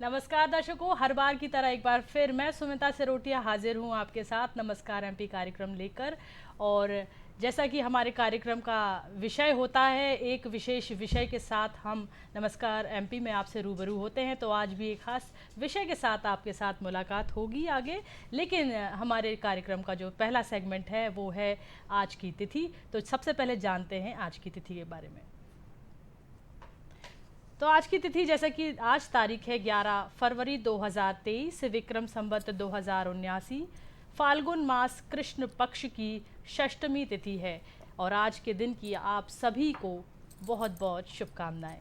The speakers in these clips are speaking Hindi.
नमस्कार दर्शकों, हर बार की तरह एक बार फिर मैं सुमिता सिरोटिया हाजिर हूं आपके साथ नमस्कार एमपी कार्यक्रम लेकर। और जैसा कि हमारे कार्यक्रम का विषय होता है, एक विशेष विषय के साथ हम नमस्कार एमपी में आपसे रूबरू होते हैं। तो आज भी एक खास विषय के साथ आपके साथ मुलाकात होगी आगे। लेकिन हमारे कार्यक्रम का जो पहला सेगमेंट है वो है आज की तिथि। तो सबसे पहले जानते हैं आज की तिथि के बारे में। तो आज की तिथि, जैसा कि आज तारीख है 11 फरवरी 2023, विक्रम संवत 2079, फाल्गुन मास कृष्ण पक्ष की षष्ठमी तिथि है। और आज के दिन की आप सभी को बहुत बहुत शुभकामनाएं।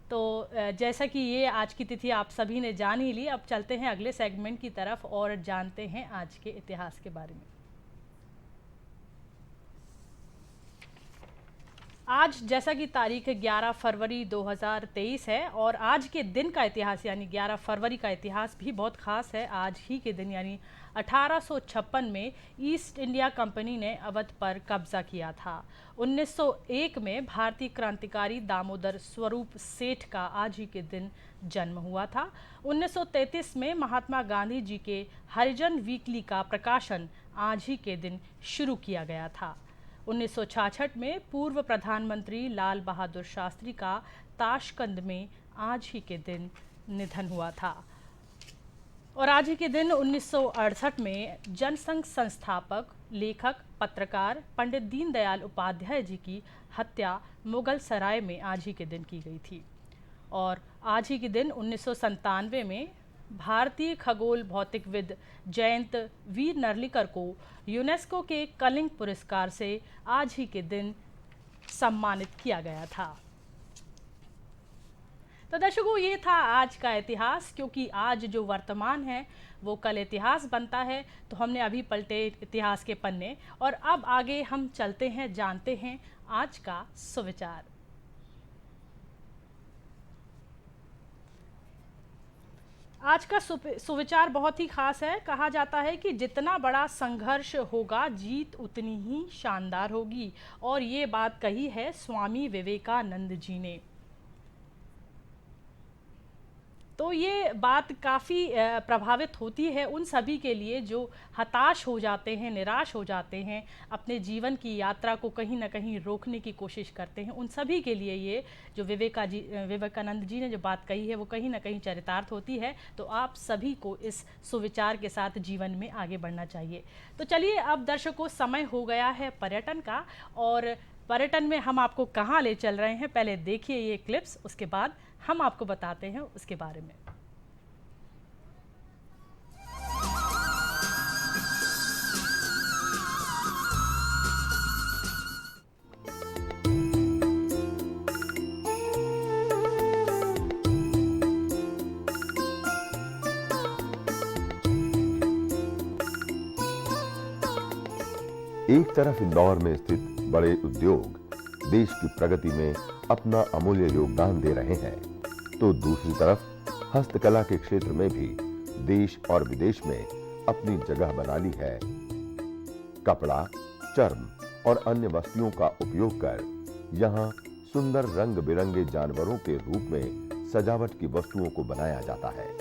तो जैसा कि ये आज की तिथि आप सभी ने जान ही ली, अब चलते हैं अगले सेगमेंट की तरफ और जानते हैं आज के इतिहास के बारे में। आज जैसा कि तारीख 11 फरवरी 2023 है और आज के दिन का इतिहास यानी 11 फरवरी का इतिहास भी बहुत ख़ास है। आज ही के दिन यानी 1856 में ईस्ट इंडिया कंपनी ने अवध पर कब्जा किया था। 1901 में भारतीय क्रांतिकारी दामोदर स्वरूप सेठ का आज ही के दिन जन्म हुआ था। 1933 में महात्मा गांधी जी के हरिजन वीकली का प्रकाशन आज ही के दिन शुरू किया गया था। 1966 में पूर्व प्रधानमंत्री लाल बहादुर शास्त्री का ताशकंद में आज ही के दिन निधन हुआ था। और आज ही के दिन 1968 में जनसंघ संस्थापक, लेखक, पत्रकार पंडित दीनदयाल उपाध्याय जी की हत्या मुगल सराय में आज ही के दिन की गई थी। और आज ही के दिन 1997 में भारतीय खगोल भौतिकविद जयंत वीर नर्लिकर को यूनेस्को के कलिंग पुरस्कार से आज ही के दिन सम्मानित किया गया था। तो दर्शकों, ये था आज का इतिहास। क्योंकि आज जो वर्तमान है वो कल इतिहास बनता है, तो हमने अभी पलटे इतिहास के पन्ने और अब आगे हम चलते हैं, जानते हैं आज का सुविचार। आज का सुविचार बहुत ही खास है। कहा जाता है कि जितना बड़ा संघर्ष होगा जीत उतनी ही शानदार होगी। और ये बात कही है स्वामी विवेकानंद जी ने। तो ये बात काफ़ी प्रभावित होती है उन सभी के लिए जो हताश हो जाते हैं, निराश हो जाते हैं, अपने जीवन की यात्रा को कहीं ना कहीं रोकने की कोशिश करते हैं। उन सभी के लिए ये जो विवेकानंद जी ने जो बात कही है वो कहीं ना कहीं चरितार्थ होती है। तो आप सभी को इस सुविचार के साथ जीवन में आगे बढ़ना चाहिए। तो चलिए, अब दर्शकों समय हो गया है पर्यटन का। और पर्यटन में हम आपको कहाँ ले चल रहे हैं, पहले देखिए ये क्लिप्स, उसके बाद हम आपको बताते हैं उसके बारे में। एक तरफ इंदौर में स्थित बड़े उद्योग देश की प्रगति में अपना अमूल्य योगदान दे रहे हैं, तो दूसरी तरफ हस्तकला के क्षेत्र में भी देश और विदेश में अपनी जगह बना ली है। कपड़ा, चर्म और अन्य वस्तुओं का उपयोग कर यहाँ सुंदर रंग बिरंगे जानवरों के रूप में सजावट की वस्तुओं को बनाया जाता है।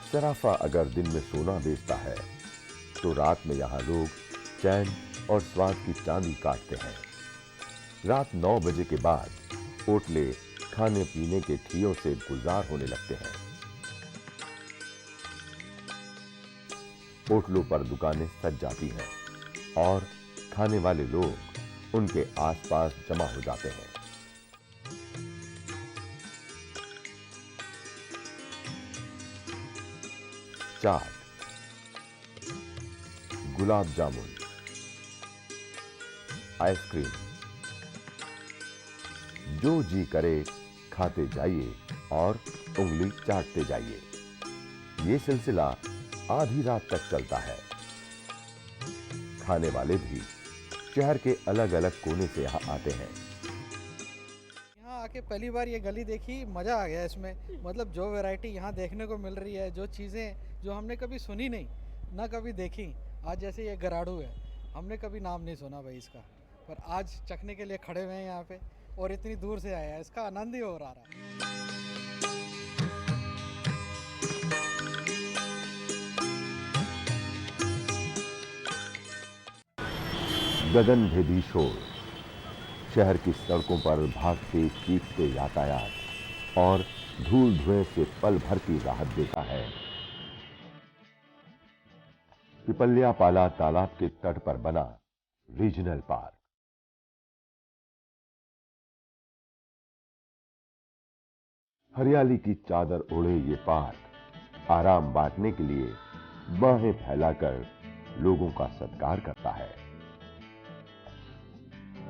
सराफा अगर दिन में सोना बेचता है, तो रात में यहाँ लोग चैन और स्वाद की चांदी काटते हैं। रात 9 बजे के बाद होटलें खाने पीने के ठियों से गुलजार होने लगते हैं। होटलों पर दुकानें सज जाती हैं और खाने वाले लोग उनके आसपास जमा हो जाते हैं। चाट, गुलाब जामुन, आइसक्रीम, जो जी करे खाते जाइए और उंगली चाटते जाइए। ये सिलसिला आधी रात तक चलता है। खाने वाले भी शहर के अलग अलग कोने से यहाँ आते हैं। यहाँ आके पहली बार ये गली देखी, मज़ा आ गया इसमें। मतलब जो वैरायटी यहाँ देखने को मिल रही है, जो चीज़ें जो हमने कभी सुनी नहीं, ना कभी देखी। आज जैसे ये गराड़ू है, हमने कभी नाम नहीं सुना भाई इसका, पर आज चखने के लिए खड़े हुए हैं यहाँ पे और इतनी दूर से आया है, इसका आनंद ही हो रहा है। गगनभेदी शोर, शहर की सड़कों पर भागते चीखते यातायात और धूल धुएं से पल भर की राहत देता है। पिपल्यापाला तालाब के तट पर बना रीजनल पार्क। हरियाली की चादर ओढ़े ये पार्क आराम बांटने के लिए बाहें फैलाकर लोगों का सत्कार करता है।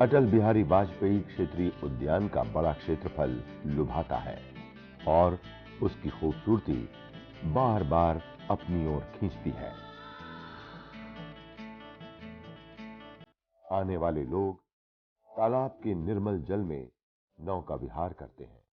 अटल बिहारी वाजपेयी क्षेत्रीय उद्यान का बड़ा क्षेत्रफल लुभाता है और उसकी खूबसूरती बार बार अपनी ओर खींचती है। आने वाले लोग तालाब के निर्मल जल में नौका विहार करते हैं।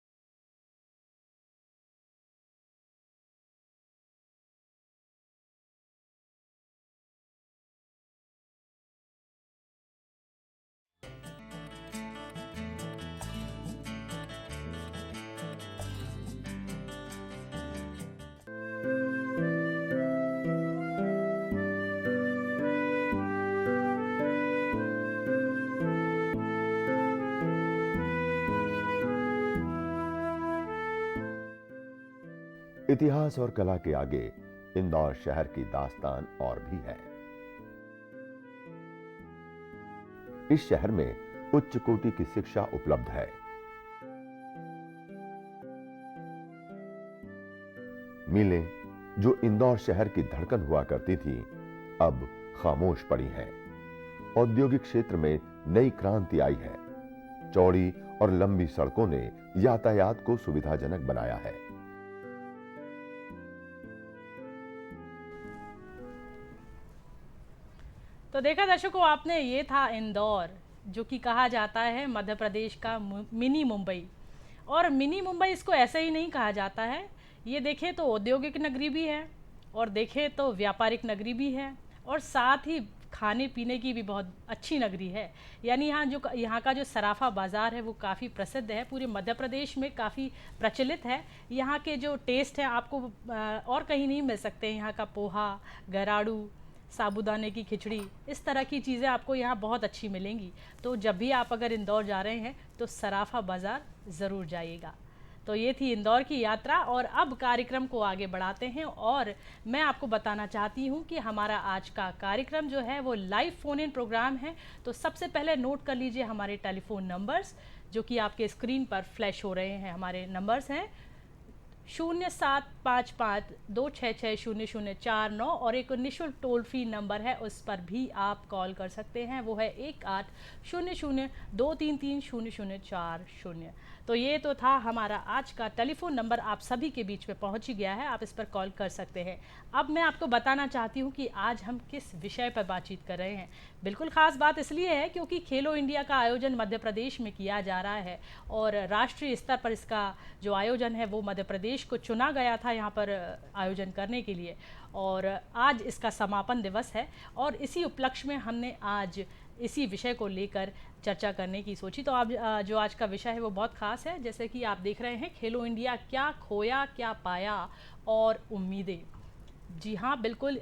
इतिहास और कला के आगे इंदौर शहर की दास्तान और भी है। इस शहर में उच्च कोटि की शिक्षा उपलब्ध है। मिलें जो इंदौर शहर की धड़कन हुआ करती थी, अब खामोश पड़ी हैं। औद्योगिक क्षेत्र में नई क्रांति आई है। चौड़ी और लंबी सड़कों ने यातायात को सुविधाजनक बनाया है। तो देखा दर्शकों आपने, ये था इंदौर, जो कि कहा जाता है मध्य प्रदेश का मिनी मुंबई। और मिनी मुंबई इसको ऐसे ही नहीं कहा जाता है। ये देखें तो औद्योगिक नगरी भी है और देखें तो व्यापारिक नगरी भी है और साथ ही खाने पीने की भी बहुत अच्छी नगरी है। यानी यहाँ का जो सराफा बाज़ार है वो काफ़ी प्रसिद्ध है, पूरे मध्य प्रदेश में काफ़ी प्रचलित है। यहाँ के जो टेस्ट है आपको और कहीं नहीं मिल सकते। यहाँ का पोहा, गराड़ू, साबूदाने की खिचड़ी, इस तरह की चीज़ें आपको यहाँ बहुत अच्छी मिलेंगी। तो जब भी आप अगर इंदौर जा रहे हैं तो सराफा बाज़ार ज़रूर जाइएगा। तो ये थी इंदौर की यात्रा और अब कार्यक्रम को आगे बढ़ाते हैं और मैं आपको बताना चाहती हूँ कि हमारा आज का कार्यक्रम जो है वो लाइव फ़ोन इन प्रोग्राम है। तो सबसे पहले नोट कर लीजिए हमारे टेलीफोन नंबर्स जो कि आपके स्क्रीन पर फ्लैश हो रहे हैं। हमारे नंबर्स हैं 0755-266-0049 और एक निःशुल्क टोल फ्री नंबर है, उस पर भी आप कॉल कर सकते हैं, वो है 1800-233-0040। तो ये तो था हमारा आज का टेलीफोन नंबर, आप सभी के बीच में पहुंच ही गया है, आप इस पर कॉल कर सकते हैं। अब मैं आपको बताना चाहती हूँ कि आज हम किस विषय पर बातचीत कर रहे हैं। बिल्कुल ख़ास बात इसलिए है क्योंकि खेलो इंडिया का आयोजन मध्य प्रदेश में किया जा रहा है और राष्ट्रीय स्तर पर इसका जो आयोजन है वो मध्य प्रदेश को चुना गया था यहाँ पर आयोजन करने के लिए और आज इसका समापन दिवस है और इसी उपलक्ष्य में हमने आज इसी विषय को लेकर चर्चा करने की सोची। तो आप जो आज का विषय है वो बहुत ख़ास है। जैसे कि आप देख रहे हैं, खेलो इंडिया, क्या खोया क्या पाया और उम्मीदें। जी हाँ, बिल्कुल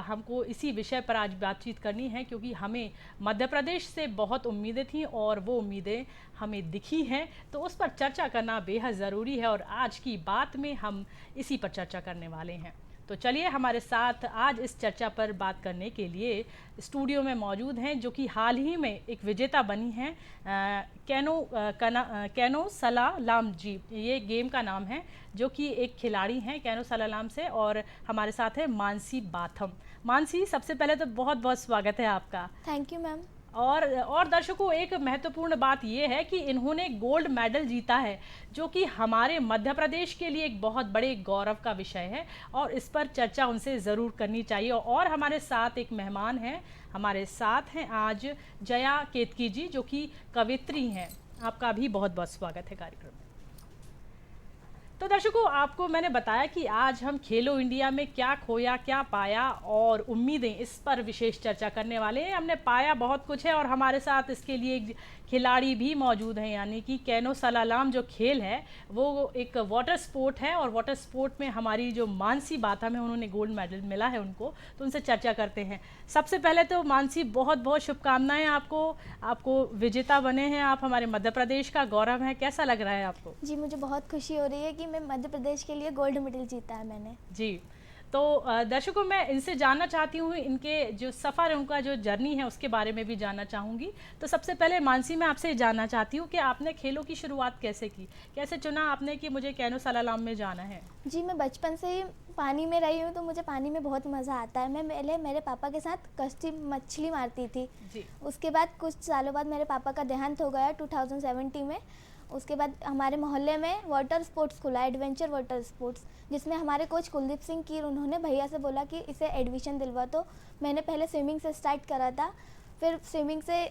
हमको इसी विषय पर आज बातचीत करनी है क्योंकि हमें मध्य प्रदेश से बहुत उम्मीदें थीं और वो उम्मीदें हमें दिखी हैं, तो उस पर चर्चा करना बेहद ज़रूरी है और आज की बात में हम इसी पर चर्चा करने वाले हैं। तो चलिए हमारे साथ आज इस चर्चा पर बात करने के लिए स्टूडियो में मौजूद हैं जो कि हाल ही में एक विजेता बनी हैं, कैनो सलालाम जी, ये गेम का नाम है, जो कि एक खिलाड़ी हैं कैनो सलालाम से। और हमारे साथ है मानसी बाथम। मानसी, सबसे पहले तो बहुत बहुत स्वागत है आपका। Thank you ma'am. और दर्शकों, एक महत्वपूर्ण बात यह है कि इन्होंने गोल्ड मेडल जीता है, जो कि हमारे मध्य प्रदेश के लिए एक बहुत बड़े गौरव का विषय है और इस पर चर्चा उनसे ज़रूर करनी चाहिए। और हमारे साथ एक मेहमान हैं, हमारे साथ हैं आज जया केतकी जी, जो कि कवित्री हैं। आपका भी बहुत बहुत स्वागत है कार्यक्रम में। तो दर्शकों, आपको मैंने बताया कि आज हम खेलो इंडिया में क्या खोया क्या पाया और उम्मीदें, इस पर विशेष चर्चा करने वाले हैं। हमने पाया बहुत कुछ है और हमारे साथ इसके लिए एक खिलाड़ी भी मौजूद हैं, यानी कि कैनो सलालाम जो खेल है वो एक वाटर स्पोर्ट है और वाटर स्पोर्ट में हमारी जो मानसी बाथम है, उन्होंने गोल्ड मेडल मिला है उनको, तो उनसे चर्चा करते हैं। सबसे पहले तो मानसी, बहुत बहुत शुभकामनाएं आपको विजेता बने हैं आप, हमारे मध्य प्रदेश का गौरव है। कैसा लग रहा है आपको? जी, मुझे बहुत खुशी हो रही है कि मैं मध्य प्रदेश के लिए गोल्ड मेडल जीता है मैंने। जी, तो दर्शकों, मैं इनसे जानना चाहती हूँ, इनके जो सफ़र है, उनका जो जर्नी है, उसके बारे में भी जानना चाहूँगी। तो सबसे पहले मानसी, मैं आपसे जानना चाहती हूँ कि आपने खेलों की शुरुआत कैसे की, कैसे चुना आपने कि मुझे कैनो सलालाम में जाना है? जी, मैं बचपन से ही पानी में रही हूँ, तो मुझे पानी में बहुत मज़ा आता है। मैं पहले मेरे पापा के साथ कश्ती मछली मारती थी जी। उसके बाद कुछ सालों बाद मेरे पापा का देहांत हो गया 2017 में। उसके बाद हमारे मोहल्ले में वाटर स्पोर्ट्स खुला, एडवेंचर वाटर स्पोर्ट्स, जिसमें हमारे कोच कुलदीप सिंह कीर, उन्होंने भैया से बोला कि इसे एडमिशन दिलवा। तो मैंने पहले स्विमिंग से स्टार्ट करा था, फिर स्विमिंग से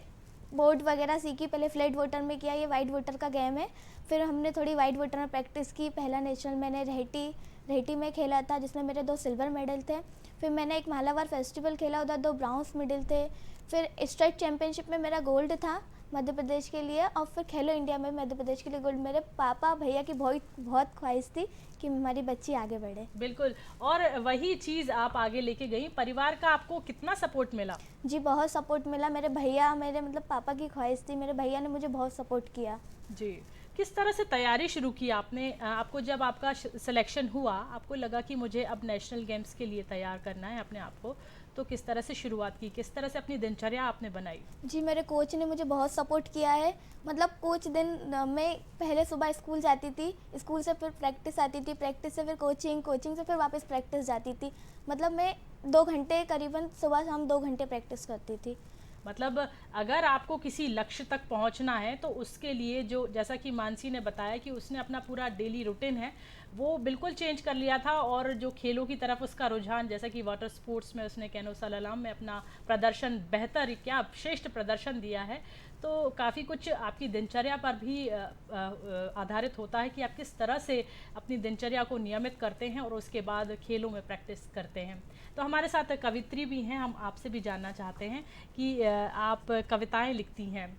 बोर्ड वगैरह सीखी। पहले फ्लैट वाटर में किया, ये वाइट वाटर का गेम है। फिर हमने थोड़ी वाइट वाटर में प्रैक्टिस की। पहला नेशनल मैंने रेहटी में खेला था, जिसमें मेरे 2 सिल्वर मेडल थे। फिर मैंने एक मालाबार फेस्टिवल खेला, उधर 2 ब्राउन्स मेडल थे। फिर स्टेट चैम्पियनशिप में मेरा गोल्ड था मध्य प्रदेश के लिए, और फिर खेलो इंडिया में मध्य प्रदेश के लिए गोल्ड। मेरे पापा भैया की बहुत ख्वाहिश थी कि हमारी बच्ची आगे बढ़े। बिल्कुल, और वही चीज़ आप आगे लेके गई। परिवार का आपको कितना सपोर्ट मिला? जी, बहुत सपोर्ट मिला। मेरे भैया, मेरे मतलब पापा की ख्वाहिश थी, मेरे भैया ने मुझे बहुत सपोर्ट किया। जी, किस तरह से तैयारी शुरू की आपने? आपको जब आपका सिलेक्शन हुआ, आपको लगा कि मुझे अब नेशनल गेम्स के लिए तैयार करना है अपने आप को, तो किस तरह से शुरुआत की, किस तरह से अपनी दिनचर्या आपने बनाई? जी, मेरे कोच ने मुझे बहुत सपोर्ट किया है। मतलब कुछ दिन मैं पहले सुबह स्कूल जाती थी, स्कूल से फिर प्रैक्टिस आती थी, प्रैक्टिस से फिर कोचिंग से फिर वापस प्रैक्टिस जाती थी। मतलब मैं 2 घंटे करीबन सुबह शाम 2 घंटे प्रैक्टिस करती थी। मतलब अगर आपको किसी लक्ष्य तक पहुंचना है तो उसके लिए, जो जैसा कि मानसी ने बताया कि उसने अपना पूरा डेली रूटीन है वो बिल्कुल चेंज कर लिया था, और जो खेलों की तरफ उसका रुझान, जैसा कि वाटर स्पोर्ट्स में उसने कैनो सलालाम में अपना प्रदर्शन, बेहतर क्या श्रेष्ठ प्रदर्शन दिया है। तो काफ़ी कुछ आपकी दिनचर्या पर भी आधारित होता है कि आप किस तरह से अपनी दिनचर्या को नियमित करते हैं और उसके बाद खेलों में प्रैक्टिस करते हैं। तो हमारे साथ कवित्री भी हैं, हम आपसे भी जानना चाहते हैं कि आप कविताएं लिखती हैं।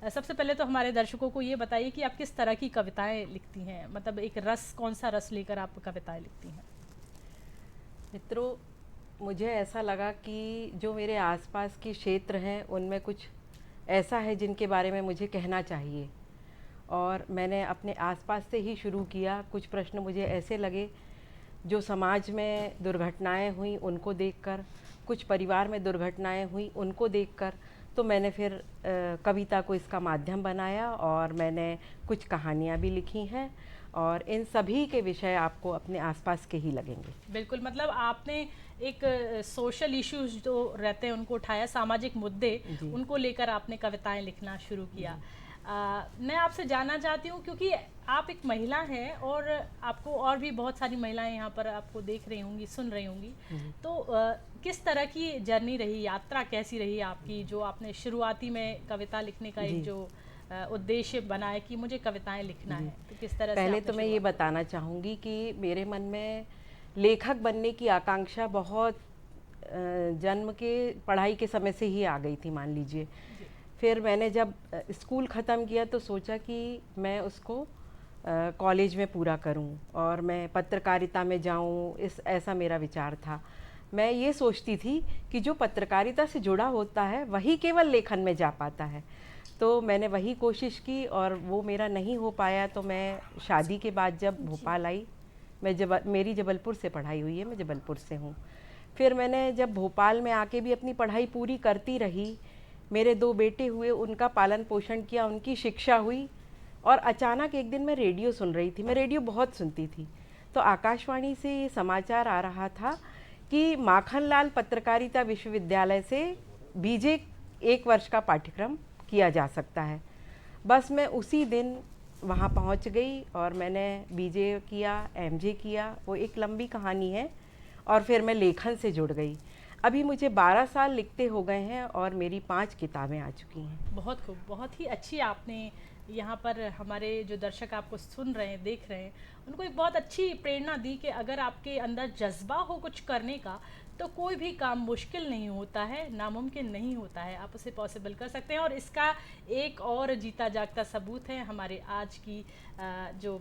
सबसे पहले तो हमारे दर्शकों को ये बताइए कि आप किस तरह की कविताएं लिखती हैं, मतलब एक रस, कौन सा रस लेकर आप कविताएं लिखती हैं? मित्रों, मुझे ऐसा लगा कि जो मेरे आसपास के क्षेत्र हैं उनमें कुछ ऐसा है जिनके बारे में मुझे कहना चाहिए, और मैंने अपने आसपास से ही शुरू किया। कुछ प्रश्न मुझे ऐसे लगे जो समाज में दुर्घटनाएं हुई उनको देखकर, कुछ परिवार में दुर्घटनाएं हुई उनको देखकर, तो मैंने फिर कविता को इसका माध्यम बनाया और मैंने कुछ कहानियाँ भी लिखी हैं, और इन सभी के विषय आपको अपने आसपास के ही लगेंगे। बिल्कुल, मतलब आपने एक सोशल इश्यूज जो रहते हैं उनको उठाया, सामाजिक मुद्दे, उनको लेकर आपने कविताएं लिखना शुरू किया। मैं आपसे जानना चाहती हूँ, क्योंकि आप एक महिला हैं और आपको और भी बहुत सारी महिलाएं यहाँ पर आपको देख रही होंगी, सुन रही होंगी, तो किस तरह की जर्नी रही, यात्रा कैसी रही आपकी, जो आपने शुरुआती में कविता लिखने का एक जो उद्देश्य बनाया कि मुझे कविताएं लिखना है, तो किस तरह से? पहले तो मैं ये बताना चाहूँगी कि मेरे मन में लेखक बनने की आकांक्षा बहुत जन्म के पढ़ाई के समय से ही आ गई थी, मान लीजिए। फिर मैंने जब स्कूल ख़त्म किया तो सोचा कि मैं उसको कॉलेज में पूरा करूं और मैं पत्रकारिता में जाऊं, ऐसा मेरा विचार था। मैं ये सोचती थी कि जो पत्रकारिता से जुड़ा होता है वही केवल लेखन में जा पाता है। तो मैंने वही कोशिश की और वो मेरा नहीं हो पाया। तो मैं शादी के बाद जब भोपाल आई, मेरी जबलपुर से पढ़ाई हुई है, मैं जबलपुर से हूँ। फिर मैंने जब भोपाल में आके भी अपनी पढ़ाई पूरी करती रही, मेरे 2 बेटे हुए, उनका पालन पोषण किया, उनकी शिक्षा हुई, और अचानक एक दिन मैं रेडियो सुन रही थी। मैं रेडियो बहुत सुनती थी, तो आकाशवाणी से ये समाचार आ रहा था कि माखनलाल पत्रकारिता विश्वविद्यालय से बीजे 1 वर्ष का पाठ्यक्रम किया जा सकता है। बस मैं उसी दिन वहाँ पहुँच गई और मैंने बीजे किया, एमजे किया, वो एक लंबी कहानी है, और फिर मैं लेखन से जुड़ गई। अभी मुझे 12 साल लिखते हो गए हैं और मेरी 5 किताबें आ चुकी हैं। बहुत खूब, बहुत ही अच्छी आपने यहाँ पर हमारे जो दर्शक आपको सुन रहे हैं, देख रहे हैं, उनको एक बहुत अच्छी प्रेरणा दी कि अगर आपके अंदर जज्बा हो कुछ करने का तो कोई भी काम मुश्किल नहीं होता है, नामुमकिन नहीं होता है, आप उसे पॉसिबल कर सकते हैं। और इसका एक और जीता जागता सबूत है हमारे आज की जो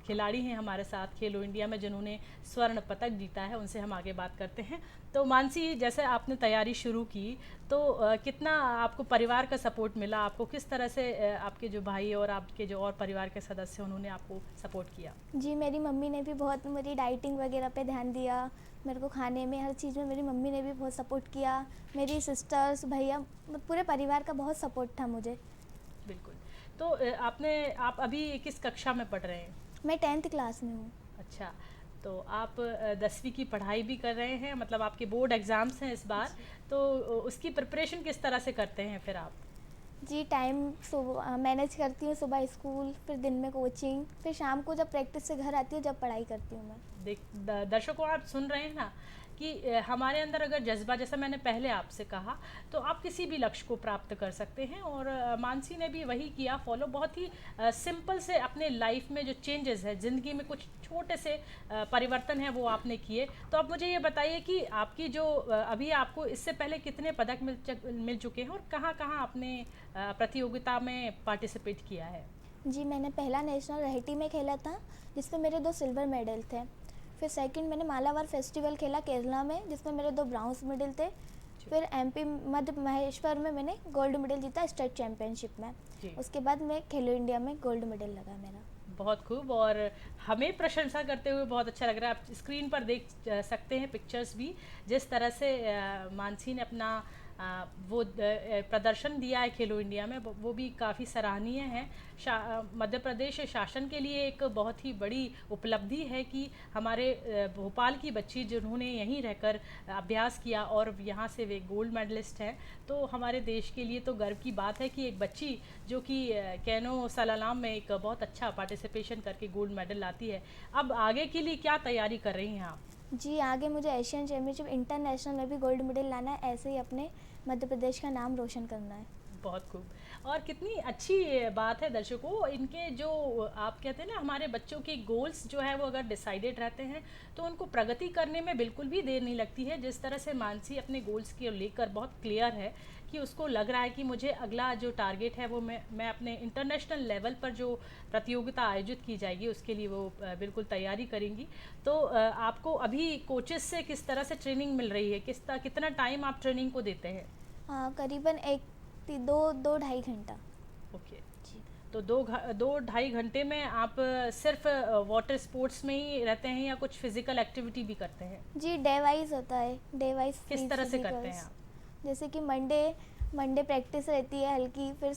खिलाड़ी हैं हमारे साथ खेलो इंडिया में जिन्होंने स्वर्ण पदक जीता है, उनसे हम आगे बात करते हैं। तो मानसी, जैसे आपने तैयारी शुरू की तो कितना आपको परिवार का सपोर्ट मिला? आपको किस तरह से आपके जो भाई और आपके जो और परिवार के सदस्य उन्होंने आपको सपोर्ट किया? जी, मेरी मम्मी ने भी बहुत मेरी डाइटिंग वगैरह पे ध्यान दिया, मेरे को खाने में हर चीज़ में मेरी मम्मी ने भी बहुत सपोर्ट किया। मेरी सिस्टर्स, भैया, पूरे परिवार का बहुत सपोर्ट था मुझे। बिल्कुल। तो आप अभी किस कक्षा में पढ़ रहे हैं? मैं 10th क्लास में हूँ। अच्छा, तो आप 10वीं की पढ़ाई भी कर रहे हैं, मतलब आपके बोर्ड एग्ज़ाम्स हैं इस बार, तो उसकी प्रिपरेशन किस तरह से करते हैं फिर आप? जी, टाइम सुबह मैनेज करती हूँ, सुबह स्कूल, फिर दिन में कोचिंग, फिर शाम को जब प्रैक्टिस से घर आती हूँ जब पढ़ाई करती हूँ मैं। दर्शकों, आप सुन रहे हैं ना कि हमारे अंदर अगर जज्बा, जैसा मैंने पहले आपसे कहा, तो आप किसी भी लक्ष्य को प्राप्त कर सकते हैं। और मानसी ने भी वही किया फॉलो, बहुत ही सिंपल से अपने लाइफ में जो चेंजेस है, ज़िंदगी में कुछ छोटे से परिवर्तन है वो आपने किए। तो आप मुझे ये बताइए कि आपकी जो अभी आपको इससे पहले कितने पदक मिल चुके हैं और कहाँ कहाँ आपने प्रतियोगिता में पार्टिसिपेट किया है? जी, मैंने पहला नेशनल रहेटी में खेला था जिसमें मेरे 2 सिल्वर मेडल थे। फिर सेकंड मैंने मालाबार फेस्टिवल खेला केरला में जिसमें मेरे 2 ब्राउन्स मेडल थे। फिर एमपी मध्य महेश्वर में मैंने गोल्ड मेडल जीता स्टेट चैम्पियनशिप में। उसके बाद मैं खेलो इंडिया में गोल्ड मेडल लगा मेरा। बहुत खूब, और हमें प्रशंसा करते हुए बहुत अच्छा लग रहा है। आप स्क्रीन पर देख सकते हैं पिक्चर्स भी, जिस तरह से मानसी ने अपना वो प्रदर्शन दिया है खेलो इंडिया में, वो भी काफ़ी सराहनीय है। मध्य प्रदेश शासन के लिए एक बहुत ही बड़ी उपलब्धि है कि हमारे भोपाल की बच्ची जिन्होंने यहीं रहकर अभ्यास किया और यहाँ से वे गोल्ड मेडलिस्ट हैं, तो हमारे देश के लिए तो गर्व की बात है कि एक बच्ची जो कि कैनो सलालाम में एक बहुत अच्छा पार्टिसिपेशन करके गोल्ड मेडल लाती है। अब आगे के लिए क्या तैयारी कर रही हैं आप? जी, आगे मुझे एशियन चैम्पियनशिप इंटरनेशनल में भी गोल्ड मेडल लाना है, ऐसे ही अपने मध्य प्रदेश का नाम रोशन करना है। बहुत खूब, और कितनी अच्छी बात है दर्शकों, इनके जो आप कहते हैं ना, हमारे बच्चों के गोल्स जो है वो अगर डिसाइडेड रहते हैं तो उनको प्रगति करने में बिल्कुल भी देर नहीं लगती है। जिस तरह से मानसी अपने गोल्स के लेकर बहुत क्लियर है कि उसको लग रहा है कि मुझे अगला जो टारगेट है वो मैं अपने इंटरनेशनल लेवल पर जो प्रतियोगिता आयोजित की जाएगी उसके लिए वो बिल्कुल तैयारी करेंगी। तो आपको अभी कोचेस से किस तरह से ट्रेनिंग मिल रही है? कितना टाइम आप ट्रेनिंग को देते हैं? करीबन 2-2.5 घंटा। ओके जी, तो 2-2.5 घंटे में आप सिर्फ वाटर स्पोर्ट्स में ही रहते हैं या कुछ फिजिकल एक्टिविटी भी करते हैं? जी, डे वाइज होता है, डे वाइज। किस तरह से करते हैं आप? जैसे कि मंडे प्रैक्टिस रहती है हल्की, फिर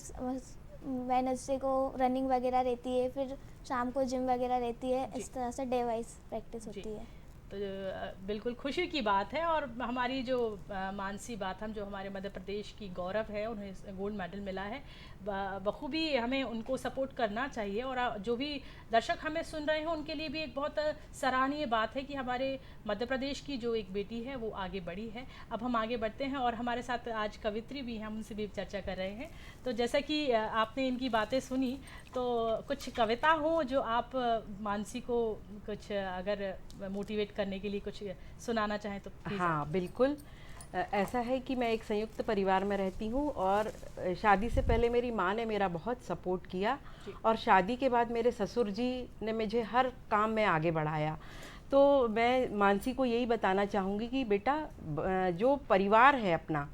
वेडनेसडे को रनिंग वगैरह रहती है, फिर शाम को जिम वगैरह रहती है। इस तरह से डे वाइज प्रैक्टिस होती है। तो बिल्कुल खुशी की बात है, और हमारी जो मानसी बाथम जो हमारे मध्य प्रदेश की गौरव है, उन्हें गोल्ड मेडल मिला है, बखूबी हमें उनको सपोर्ट करना चाहिए। और जो भी दर्शक हमें सुन रहे हैं उनके लिए भी एक बहुत सराहनीय बात है कि हमारे मध्य प्रदेश की जो एक बेटी है वो आगे बढ़ी है। अब हम आगे बढ़ते हैं और हमारे साथ आज कवित्री भी हैं, हम उनसे भी चर्चा कर रहे हैं। तो जैसा कि आपने इनकी बातें सुनी, तो कुछ कविता हो जो आप मानसी को कुछ अगर मोटिवेट करने के लिए कुछ सुनाना चाहें तो प्लीज़। हाँ बिल्कुल, ऐसा है कि मैं एक संयुक्त परिवार में रहती हूँ और शादी से पहले मेरी माँ ने मेरा बहुत सपोर्ट किया और शादी के बाद मेरे ससुर जी ने मुझे हर काम में आगे बढ़ाया। तो मैं मानसी को यही बताना चाहूँगी कि बेटा, जो परिवार है अपना,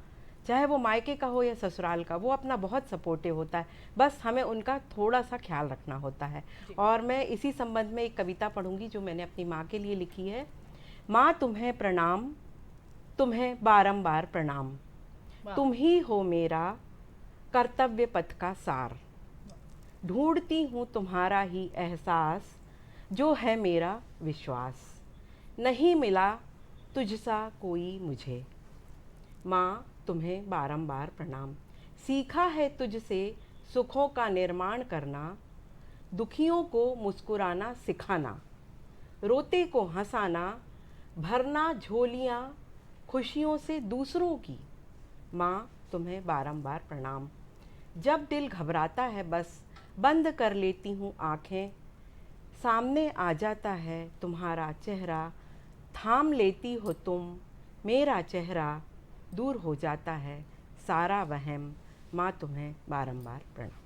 चाहे वो मायके का हो या ससुराल का, वो अपना बहुत सपोर्टिव होता है, बस हमें उनका थोड़ा सा ख्याल रखना होता है। और मैं इसी संबंध में एक कविता पढ़ूंगी जो मैंने अपनी माँ के लिए लिखी है। माँ तुम्हें प्रणाम, तुम्हें बारंबार प्रणाम, तुम ही हो मेरा कर्तव्य पथ का सार, ढूंढती हूँ तुम्हारा ही एहसास, जो है मेरा विश्वास, नहीं मिला तुझसा कोई मुझे। माँ तुम्हें बारंबार प्रणाम। सीखा है तुझसे सुखों का निर्माण करना, दुखियों को मुस्कुराना सिखाना, रोते को हंसाना, भरना झोलियाँ खुशियों से दूसरों की। माँ तुम्हें बारंबार प्रणाम। जब दिल घबराता है बस बंद कर लेती हूँ आँखें, सामने आ जाता है तुम्हारा चेहरा, थाम लेती हो तुम मेरा चेहरा, दूर हो जाता है सारा वहम। माँ तुम्हें बारंबार प्रणाम।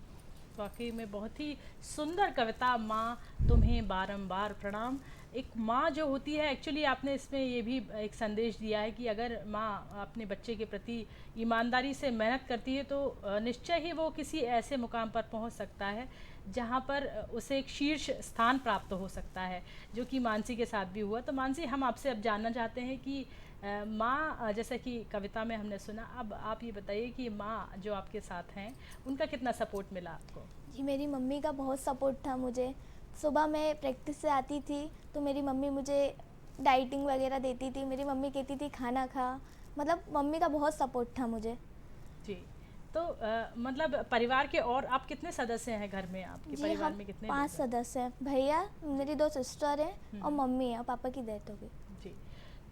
वाकई में बहुत ही सुंदर कविता, माँ तुम्हें बारंबार प्रणाम। एक माँ जो होती है, एक्चुअली आपने इसमें ये भी एक संदेश दिया है कि अगर माँ अपने बच्चे के प्रति ईमानदारी से मेहनत करती है तो निश्चय ही वो किसी ऐसे मुकाम पर पहुँच सकता है जहाँ पर उसे एक शीर्ष स्थान प्राप्त हो सकता है, जो कि मानसी के साथ भी हुआ। तो मानसी, हम आपसे अब जानना चाहते हैं कि माँ, जैसा कि कविता में हमने सुना, अब आप ये बताइए कि माँ जो आपके साथ हैं उनका कितना सपोर्ट मिला आपको? जी, मेरी मम्मी का बहुत सपोर्ट था मुझे। सुबह मैं प्रैक्टिस से आती थी तो मेरी मम्मी मुझे डाइटिंग वगैरह देती थी, मेरी मम्मी कहती थी खाना खा, मतलब मम्मी का बहुत सपोर्ट था मुझे। जी, तो मतलब परिवार के और आप कितने सदस्य हैं घर में? आपके जी, परिवार हम में कितने 5 लोग हैं? सदस्य हैं, भैया, मेरी 2 सिस्टर हैं और मम्मी है, और पापा की डेथ हो गई। जी,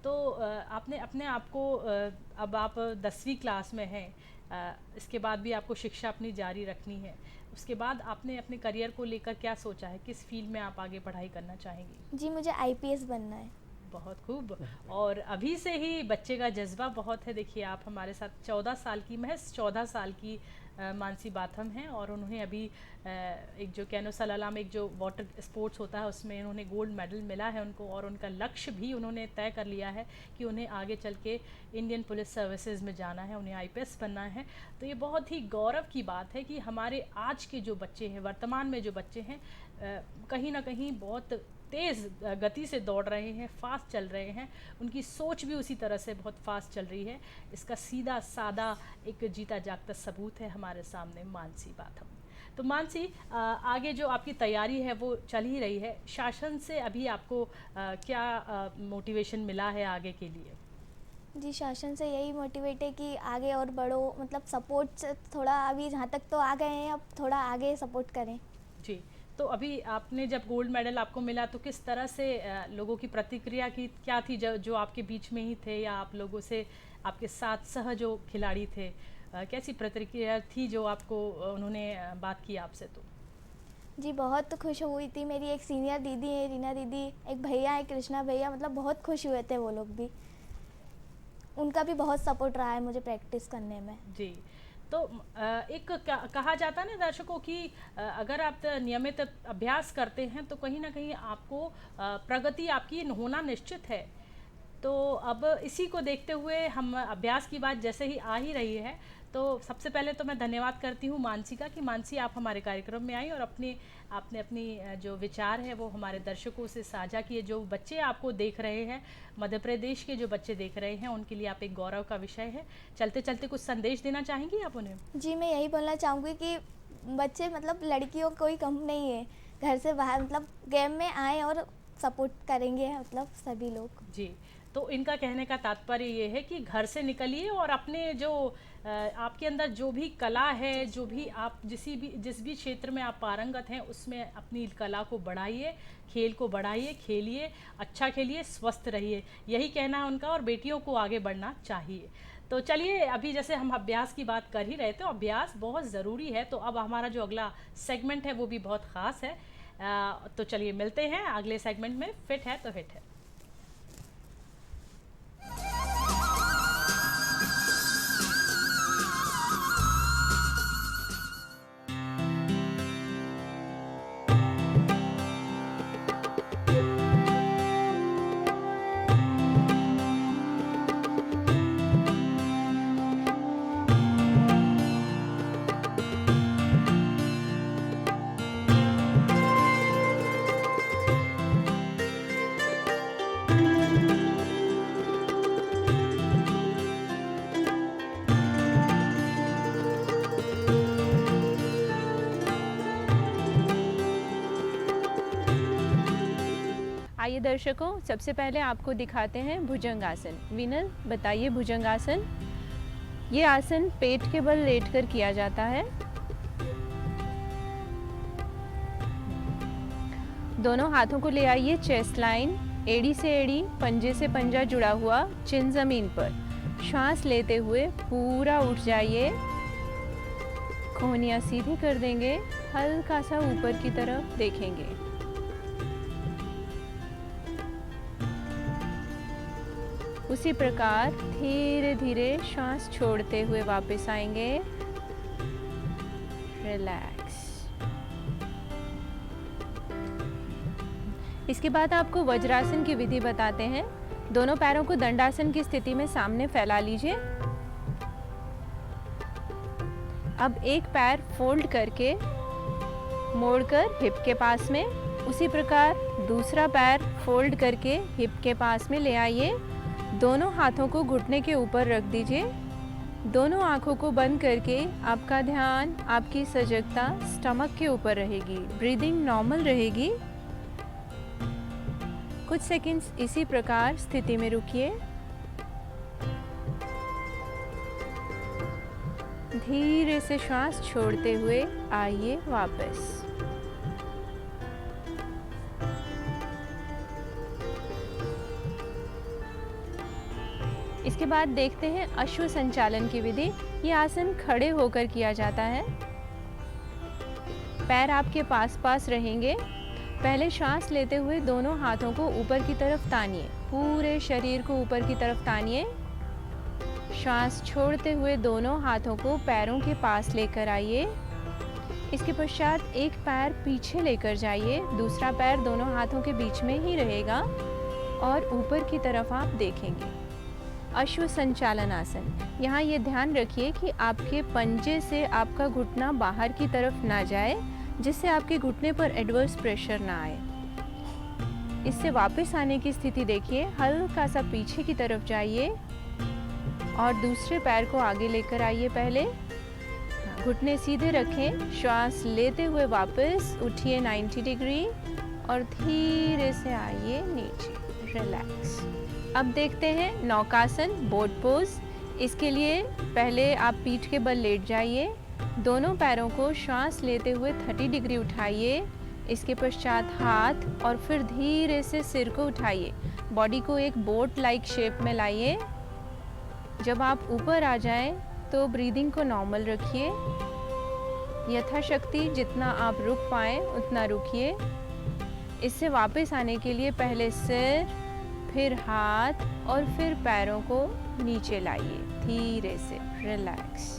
तो आपने अपने आप को अब आप 10वीं क्लास में हैं, इसके बाद भी आपको शिक्षा अपनी जारी रखनी है, उसके बाद आपने अपने करियर को लेकर क्या सोचा है? किस फील्ड में आप आगे पढ़ाई करना चाहेंगी? जी, मुझे आईपीएस बनना है। बहुत खूब। और अभी से ही बच्चे का जज्बा बहुत है। देखिए, आप हमारे साथ 14 साल की, महज 14 साल की मानसी बाथम हैं, और उन्हें अभी एक जो कैनो सलाला में एक जो वाटर स्पोर्ट्स होता है उसमें उन्होंने गोल्ड मेडल मिला है उनको, और उनका लक्ष्य भी उन्होंने तय कर लिया है कि उन्हें आगे चल के इंडियन पुलिस सर्विसेज में जाना है, उन्हें आईपीएस बनना है। तो ये बहुत ही गौरव की बात है कि हमारे आज के जो बच्चे हैं, वर्तमान में जो बच्चे हैं, कहीं ना कहीं बहुत तेज़ गति से दौड़ रहे हैं, फास्ट चल रहे हैं, उनकी सोच भी उसी तरह से बहुत फास्ट चल रही है। इसका सीधा सादा एक जीता जागता सबूत है हमारे सामने मानसी बाथम। तो मानसी, आगे जो आपकी तैयारी है वो चल ही रही है, शासन से अभी आपको क्या मोटिवेशन मिला है आगे के लिए? जी, शासन से यही मोटिवेट है कि आगे और बढ़ो, मतलब सपोर्ट से थोड़ा, अभी जहाँ तक तो आ गए हैं, अब थोड़ा आगे सपोर्ट करें। जी, तो अभी आपने जब गोल्ड मेडल आपको मिला तो किस तरह से लोगों की प्रतिक्रिया की क्या थी, जो आपके बीच में ही थे या आप लोगों से आपके साथ सह जो खिलाड़ी थे, कैसी प्रतिक्रिया थी जो आपको उन्होंने बात की आपसे? तो जी, बहुत खुश हुई थी। मेरी एक सीनियर दीदी है, रीना दीदी, एक भैया है कृष्णा भैया, मतलब बहुत खुश हुए थे वो लोग भी। उनका भी बहुत सपोर्ट रहा है मुझे प्रैक्टिस करने में। जी, तो एक कहा जाता है ना दर्शकों कि अगर आप नियमित अभ्यास करते हैं तो कहीं ना कहीं आपको प्रगति आपकी होना निश्चित है। तो अब इसी को देखते हुए हम अभ्यास की बात जैसे ही आ ही रही है, तो सबसे पहले तो मैं धन्यवाद करती हूँ मानसी का कि मानसी आप हमारे कार्यक्रम में आई और आपने अपनी जो विचार है वो हमारे दर्शकों से साझा किए। जो बच्चे आपको देख रहे हैं, मध्य प्रदेश के जो बच्चे देख रहे हैं, उनके लिए आप एक गौरव का विषय है। चलते चलते कुछ संदेश देना चाहेंगी आप उन्हें? जी, मैं यही बोलना चाहूँगी कि बच्चे, मतलब लड़कियों कोई कम नहीं है, घर से बाहर मतलब गेम में आए और सपोर्ट करेंगे, मतलब सभी लोग। जी, तो इनका कहने का तात्पर्य ये है कि घर से निकलिए और अपने जो आपके अंदर जो भी कला है, जो भी आप जिस भी क्षेत्र में आप पारंगत हैं उसमें अपनी कला को बढ़ाइए, खेल को बढ़ाइए, खेलिए, अच्छा खेलिए, स्वस्थ रहिए, यही कहना है उनका, और बेटियों को आगे बढ़ना चाहिए। तो चलिए, अभी जैसे हम अभ्यास की बात कर ही रहे थे, अभ्यास बहुत ज़रूरी है, तो अब हमारा जो अगला सेगमेंट है वो भी बहुत ख़ास है। तो चलिए मिलते हैं अगले सेगमेंट में। फिट है तो हिट है। आइए दर्शकों, सबसे पहले आपको दिखाते हैं भुजंगासन। विनल, बताइए भुजंगासन। ये आसन पेट के बल लेटकर किया जाता है। दोनों हाथों को ले आइए चेस्ट लाइन, एड़ी से एड़ी, पंजे से पंजा जुड़ा हुआ, चिन जमीन पर। श्वास लेते हुए पूरा उठ जाइए, कोहनियाँ सीधी कर देंगे, हल्का सा ऊपर की तरफ देखेंगे। उसी प्रकार धीरे धीरे श्वास छोड़ते हुए वापस आएंगे। रिलैक्स। इसके बाद आपको वज्रासन की विधि बताते हैं। दोनों पैरों को दंडासन की स्थिति में सामने फैला लीजिए। अब एक पैर फोल्ड करके मोड़कर हिप के पास में, उसी प्रकार दूसरा पैर फोल्ड करके हिप के पास में ले आइए। दोनों हाथों को घुटने के ऊपर रख दीजिए। दोनों आंखों को बंद करके आपका ध्यान, आपकी सजगता स्टमक के ऊपर रहेगी। ब्रीदिंग नॉर्मल रहेगी। कुछ सेकंड्स इसी प्रकार स्थिति में रुकिए। धीरे से श्वास छोड़ते हुए आइए वापस। इसके बाद देखते हैं अश्व संचालन की विधि। ये आसन खड़े होकर किया जाता है। पैर आपके पास रहेंगे। पहले श्वास लेते हुए दोनों हाथों को ऊपर की तरफ तानिए, पूरे शरीर को ऊपर की तरफ तानिए। श्वास छोड़ते हुए दोनों हाथों को पैरों के पास लेकर आइए। इसके पश्चात एक पैर पीछे लेकर जाइए, दूसरा पैर दोनों हाथों के बीच में ही रहेगा और ऊपर की तरफ आप देखेंगे। अश्व संचालन आसन। यहाँ ये ध्यान रखिए कि आपके पंजे से आपका घुटना बाहर की तरफ ना जाए, जिससे आपके घुटने पर एडवर्स प्रेशर ना आए। इससे वापस आने की स्थिति देखिए। हल्का सा पीछे की तरफ जाइए और दूसरे पैर को आगे लेकर आइए। पहले घुटने सीधे रखें। श्वास लेते हुए वापस उठिए 90 डिग्री और धीरे से आइए नीचे। रिलैक्स। अब देखते हैं नौकासन, बोट पोज। इसके लिए पहले आप पीठ के बल लेट जाइए। दोनों पैरों को श्वास लेते हुए 30 डिग्री उठाइए। इसके पश्चात हाथ और फिर धीरे से सिर को उठाइए। बॉडी को एक बोट लाइक शेप में लाइए। जब आप ऊपर आ जाएं तो ब्रीदिंग को नॉर्मल रखिए। यथाशक्ति जितना आप रुक पाएं उतना रुकिए। इससे वापस आने के लिए पहले सिर, फिर हाथ और फिर पैरों को नीचे लाइए धीरे से। रिलैक्स।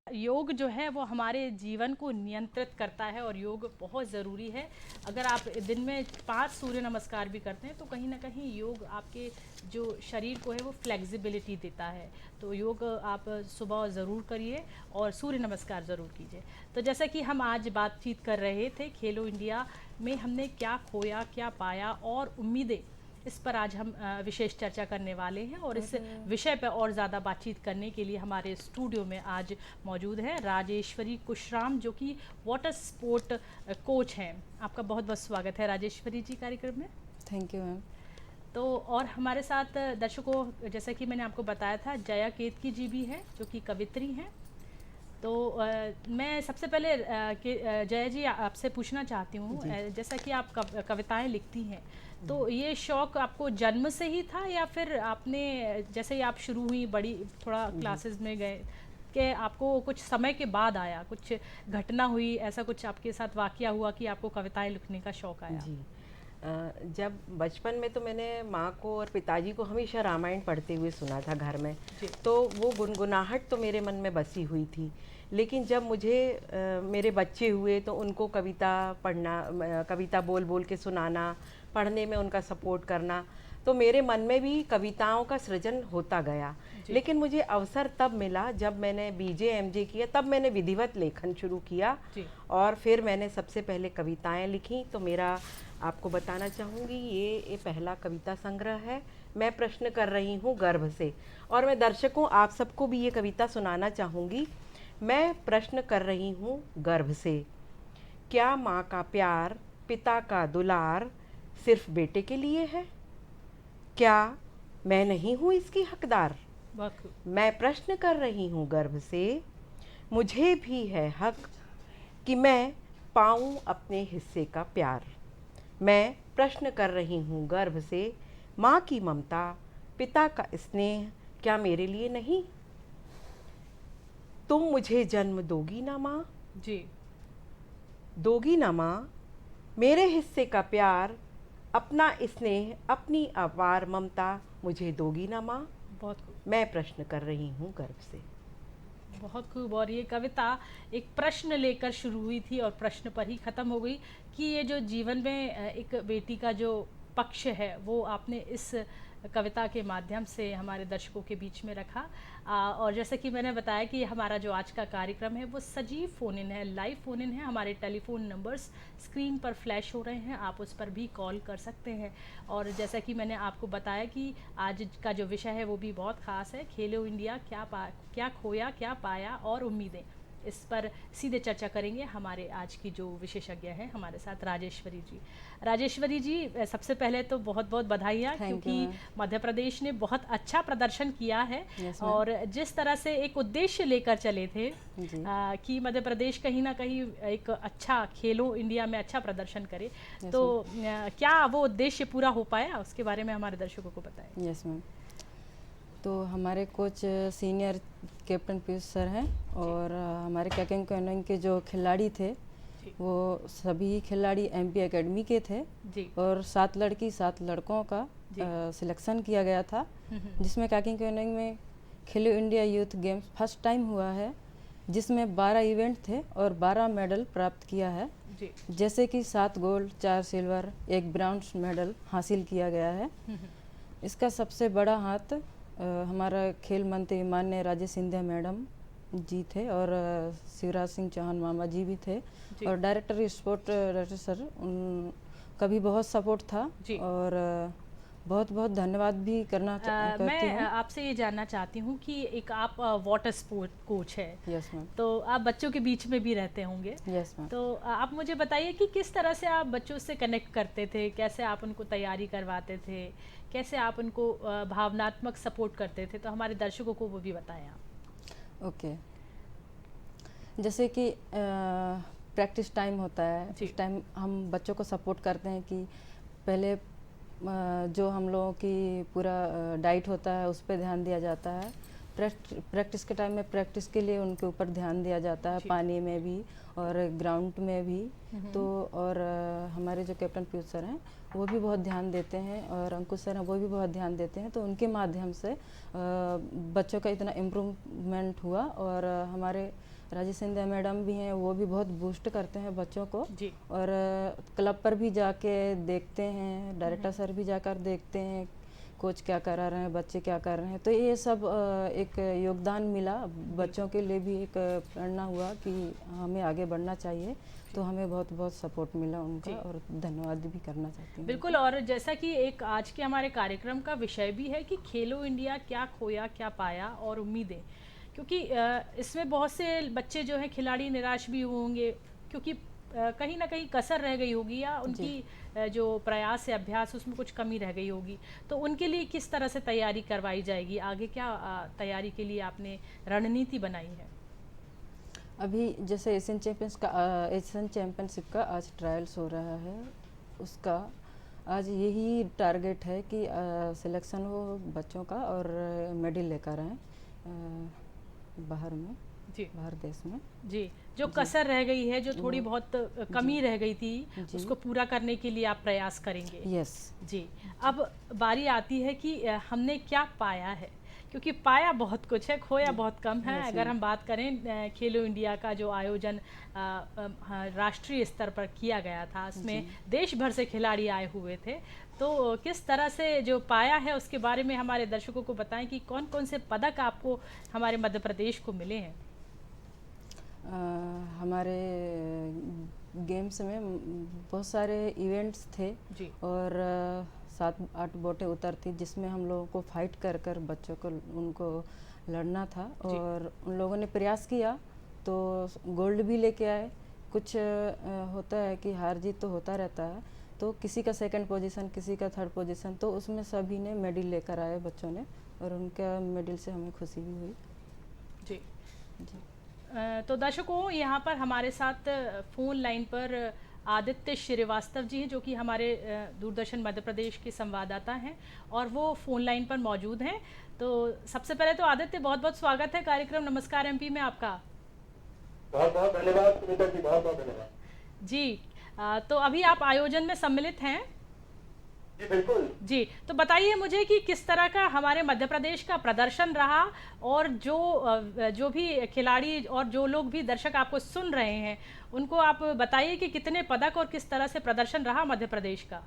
योग जो है वो हमारे जीवन को नियंत्रित करता है और योग बहुत ज़रूरी है। अगर आप दिन में 5 सूर्य नमस्कार भी करते हैं तो कहीं ना कहीं योग आपके जो शरीर को है वो फ्लेक्सिबिलिटी देता है। तो योग आप सुबह ज़रूर करिए और सूर्य नमस्कार ज़रूर कीजिए। तो जैसा कि हम आज बातचीत कर रहे थे, खेलो इंडिया में हमने क्या खोया, क्या पाया और उम्मीदें, इस पर आज हम विशेष चर्चा करने वाले हैं। और इस विषय पर और ज़्यादा बातचीत करने के लिए हमारे स्टूडियो में आज मौजूद है राजेश्वरी कुशराम, जो कि वाटर स्पोर्ट कोच हैं। आपका बहुत बहुत स्वागत है राजेश्वरी जी कार्यक्रम में। Thank you ma'am. तो और हमारे साथ दर्शकों, जैसा कि मैंने आपको बताया था, जया केतकी जी भी हैं जो कि कवित्री हैं। तो मैं सबसे पहले जया जी आपसे पूछना चाहती हूँ, जैसा कि आप कविताएं लिखती हैं, तो ये शौक़ आपको जन्म से ही था या फिर आपने जैसे ही आप शुरू हुई, बड़ी थोड़ा क्लासेस में गए, कि आपको कुछ समय के बाद आया, कुछ घटना हुई, ऐसा कुछ आपके साथ वाकया हुआ कि आपको कविताएं लिखने का शौक़ आया? जी, जब बचपन में तो मैंने माँ को और पिताजी को हमेशा रामायण पढ़ते हुए सुना था घर में, तो वो गुनगुनाहट तो मेरे मन में बसी हुई थी। लेकिन जब मुझे मेरे बच्चे हुए तो उनको कविता पढ़ना, कविता बोल बोल के सुनाना, पढ़ने में उनका सपोर्ट करना, तो मेरे मन में भी कविताओं का सृजन होता गया। लेकिन मुझे अवसर तब मिला जब मैंने बीजे एमजे किया, तब मैंने विधिवत लेखन शुरू किया और फिर मैंने सबसे पहले कविताएं लिखी। तो मेरा आपको बताना चाहूँगी, ये पहला कविता संग्रह है, मैं प्रश्न कर रही हूँ गर्भ से। और मैं दर्शकों आप सबको भी ये कविता सुनाना चाहूँगी। मैं प्रश्न कर रही हूँ गर्भ से, क्या माँ का प्यार, पिता का दुलार, सिर्फ बेटे के लिए है? क्या मैं नहीं हूँ इसकी हकदार? बहुत खूब। मैं प्रश्न कर रही हूँ गर्व से, मुझे भी है हक कि मैं पाऊँ अपने हिस्से का प्यार। मैं प्रश्न कर रही हूँ गर्व से, माँ की ममता, पिता का स्नेह क्या मेरे लिए नहीं? तुम मुझे जन्म दोगी ना माँ? जी। दोगी ना माँ मेरे हिस्से का प्यार, अपना स्नेह, अपनी अपार ममता मुझे दोगी ना माँ? बहुत खूब। मैं प्रश्न कर रही हूँ गर्व से। बहुत खूब। और ये कविता एक प्रश्न लेकर शुरू हुई थी और प्रश्न पर ही ख़त्म हो गई कि ये जो जीवन में एक बेटी का जो पक्ष है वो आपने इस कविता के माध्यम से हमारे दर्शकों के बीच में रखा। और जैसे कि मैंने बताया कि हमारा जो आज का कार्यक्रम है वो सजीव फ़ोन इन है, लाइव फ़ोन इन है। हमारे टेलीफोन नंबर्स स्क्रीन पर फ्लैश हो रहे हैं, आप उस पर भी कॉल कर सकते हैं। और जैसा कि मैंने आपको बताया कि आज का जो विषय है वो भी बहुत ख़ास है, खेलो इंडिया, क्या खोया क्या पाया और उम्मीदें। इस पर सीधे चर्चा करेंगे हमारे आज की जो विशेषज्ञ हैं हमारे साथ, राजेश्वरी जी। राजेश्वरी जी, सबसे पहले तो बहुत बहुत बधाइयाँ, क्योंकि मध्य प्रदेश ने बहुत अच्छा प्रदर्शन किया है। और जिस तरह से एक उद्देश्य लेकर चले थे कि मध्य प्रदेश कहीं ना कहीं एक अच्छा खेलो इंडिया में अच्छा प्रदर्शन करे, तो क्या वो उद्देश्य पूरा हो पाया? उसके बारे में हमारे दर्शकों को बताएं। Yes ma'am. तो हमारे coach senior captain Piyush sir हैं और हमारे कैकिंग कोइनिंग के जो खिलाड़ी थे वो सभी खिलाड़ी एमपी एकेडमी के थे जी। और 7 लड़की 7 लड़कों का सिलेक्शन किया गया था, जिसमें कैकिंग कोइनिंग में खेलो India youth games first time हुआ है, जिसमें 12 इवेंट थे और 12 मेडल प्राप्त किया है जी। जैसे कि 7 गोल्ड, 4 सिल्वर, 1 ब्राउन्स मेडल हासिल किया गया है। इसका सबसे बड़ा हाथ हमारा खेल मंत्री माननीय राजेश सिंधिया मैडम जी थे और शिवराज सिंह चौहान मामा जी भी थे और डायरेक्टर स्पोर्ट डायरेक्टर सर उनका भी बहुत सपोर्ट था और बहुत बहुत धन्यवाद भी करना करती मैं हूँ। आपसे ये जानना चाहती हूँ कि एक आप वाटर स्पोर्ट कोच है। Yes ma'am. तो आप बच्चों के बीच में भी रहते होंगे। Yes ma'am. तो आप मुझे बताइए कि किस तरह से आप बच्चों से कनेक्ट करते थे, कैसे आप उनको तैयारी करवाते थे, कैसे आप उनको भावनात्मक सपोर्ट करते थे? तो हमारे दर्शकों को वो भी बताएं आप। ओके। जैसे कि प्रैक्टिस टाइम होता है, उस टाइम हम बच्चों को सपोर्ट करते हैं कि पहले जो हम लोगों की पूरा डाइट होता है उस पर ध्यान दिया जाता है। प्रैक्टिस के टाइम में प्रैक्टिस के लिए उनके ऊपर ध्यान दिया जाता है, पानी में भी और ग्राउंड में भी। तो और हमारे जो कैप्टन पीयूष सर हैं वो भी बहुत ध्यान देते हैं और अंकुश सर हैं वो भी बहुत ध्यान देते हैं। तो उनके माध्यम से बच्चों का इतना इम्प्रूवमेंट हुआ और हमारे राजेश सिंधिया मैडम भी हैं, वो भी बहुत बूस्ट करते हैं बच्चों को और क्लब पर भी जाके देखते हैं, डायरेक्टर सर भी जाकर देखते हैं कोच क्या करा रहे हैं, बच्चे क्या कर रहे हैं। तो ये सब एक योगदान मिला, बच्चों के लिए भी एक प्रेरणा हुआ कि हमें आगे बढ़ना चाहिए। तो हमें बहुत बहुत सपोर्ट मिला उनका और धन्यवाद भी करना चाहती हूँ। बिल्कुल। और जैसा कि एक आज के हमारे कार्यक्रम का विषय भी है कि खेलो इंडिया, क्या खोया क्या पाया और उम्मीदें, क्योंकि इसमें बहुत से बच्चे जो हैं खिलाड़ी निराश भी होंगे, क्योंकि कहीं ना कहीं कसर रह गई होगी या उनकी जो प्रयास है अभ्यास उसमें कुछ कमी रह गई होगी। तो उनके लिए किस तरह से तैयारी करवाई जाएगी आगे? क्या तैयारी के लिए आपने रणनीति बनाई है? अभी जैसे एशियन चैम्पियनशिप का आज ट्रायल्स हो रहा है, उसका आज यही टारगेट है कि सिलेक्शन हो बच्चों का और मेडल लेकर आएँ बाहर में बाहर देश में। जी। जो कसर रह गई है, जो थोड़ी बहुत कमी रह गई थी, उसको पूरा करने के लिए आप प्रयास करेंगे। यस जी। अब बारी आती है कि हमने क्या पाया है, क्योंकि पाया बहुत कुछ है, खोया बहुत कम है। अगर हम बात करें खेलो इंडिया का जो आयोजन राष्ट्रीय स्तर पर किया गया था, उसमें देश भर से खिलाड़ी आए हुए थे। तो किस तरह से जो पाया है उसके बारे में हमारे दर्शकों को बताएं कि कौन कौन से पदक आपको हमारे मध्य प्रदेश को मिले हैं? हमारे गेम्स में बहुत सारे इवेंट्स थे और 7-8 बोटें उतरती जिसमें हम लोगों को फाइट कर कर बच्चों को उनको लड़ना था और उन लोगों ने प्रयास किया तो गोल्ड भी लेके आए। कुछ होता है कि हार जीत तो होता रहता है, तो किसी का सेकंड पोजीशन, किसी का थर्ड पोजीशन, तो उसमें सभी ने मेडल लेकर आए बच्चों ने, और उनका मेडल से हमें खुशी भी हुई। जी जी। तो दर्शकों, यहाँ पर हमारे साथ फ़ोन लाइन पर आदित्य श्रीवास्तव जी हैं, जो कि हमारे दूरदर्शन मध्य प्रदेश के संवाददाता हैं और वो फ़ोन लाइन पर मौजूद हैं। तो सबसे पहले तो आदित्य, बहुत बहुत स्वागत है कार्यक्रम नमस्कार एमपी में आपका। बहुत बहुत धन्यवाद सुनीता जी, बहुत बहुत धन्यवाद जी। तो अभी आप आयोजन में सम्मिलित हैं। जी बिल्कुल। जी, तो बताइए मुझे कि किस तरह का हमारे मध्य प्रदेश का प्रदर्शन रहा, और जो भी खिलाड़ी और जो लोग भी दर्शक आपको सुन रहे हैं उनको आप बताइए कि कितने पदक और किस तरह से प्रदर्शन रहा मध्य प्रदेश का।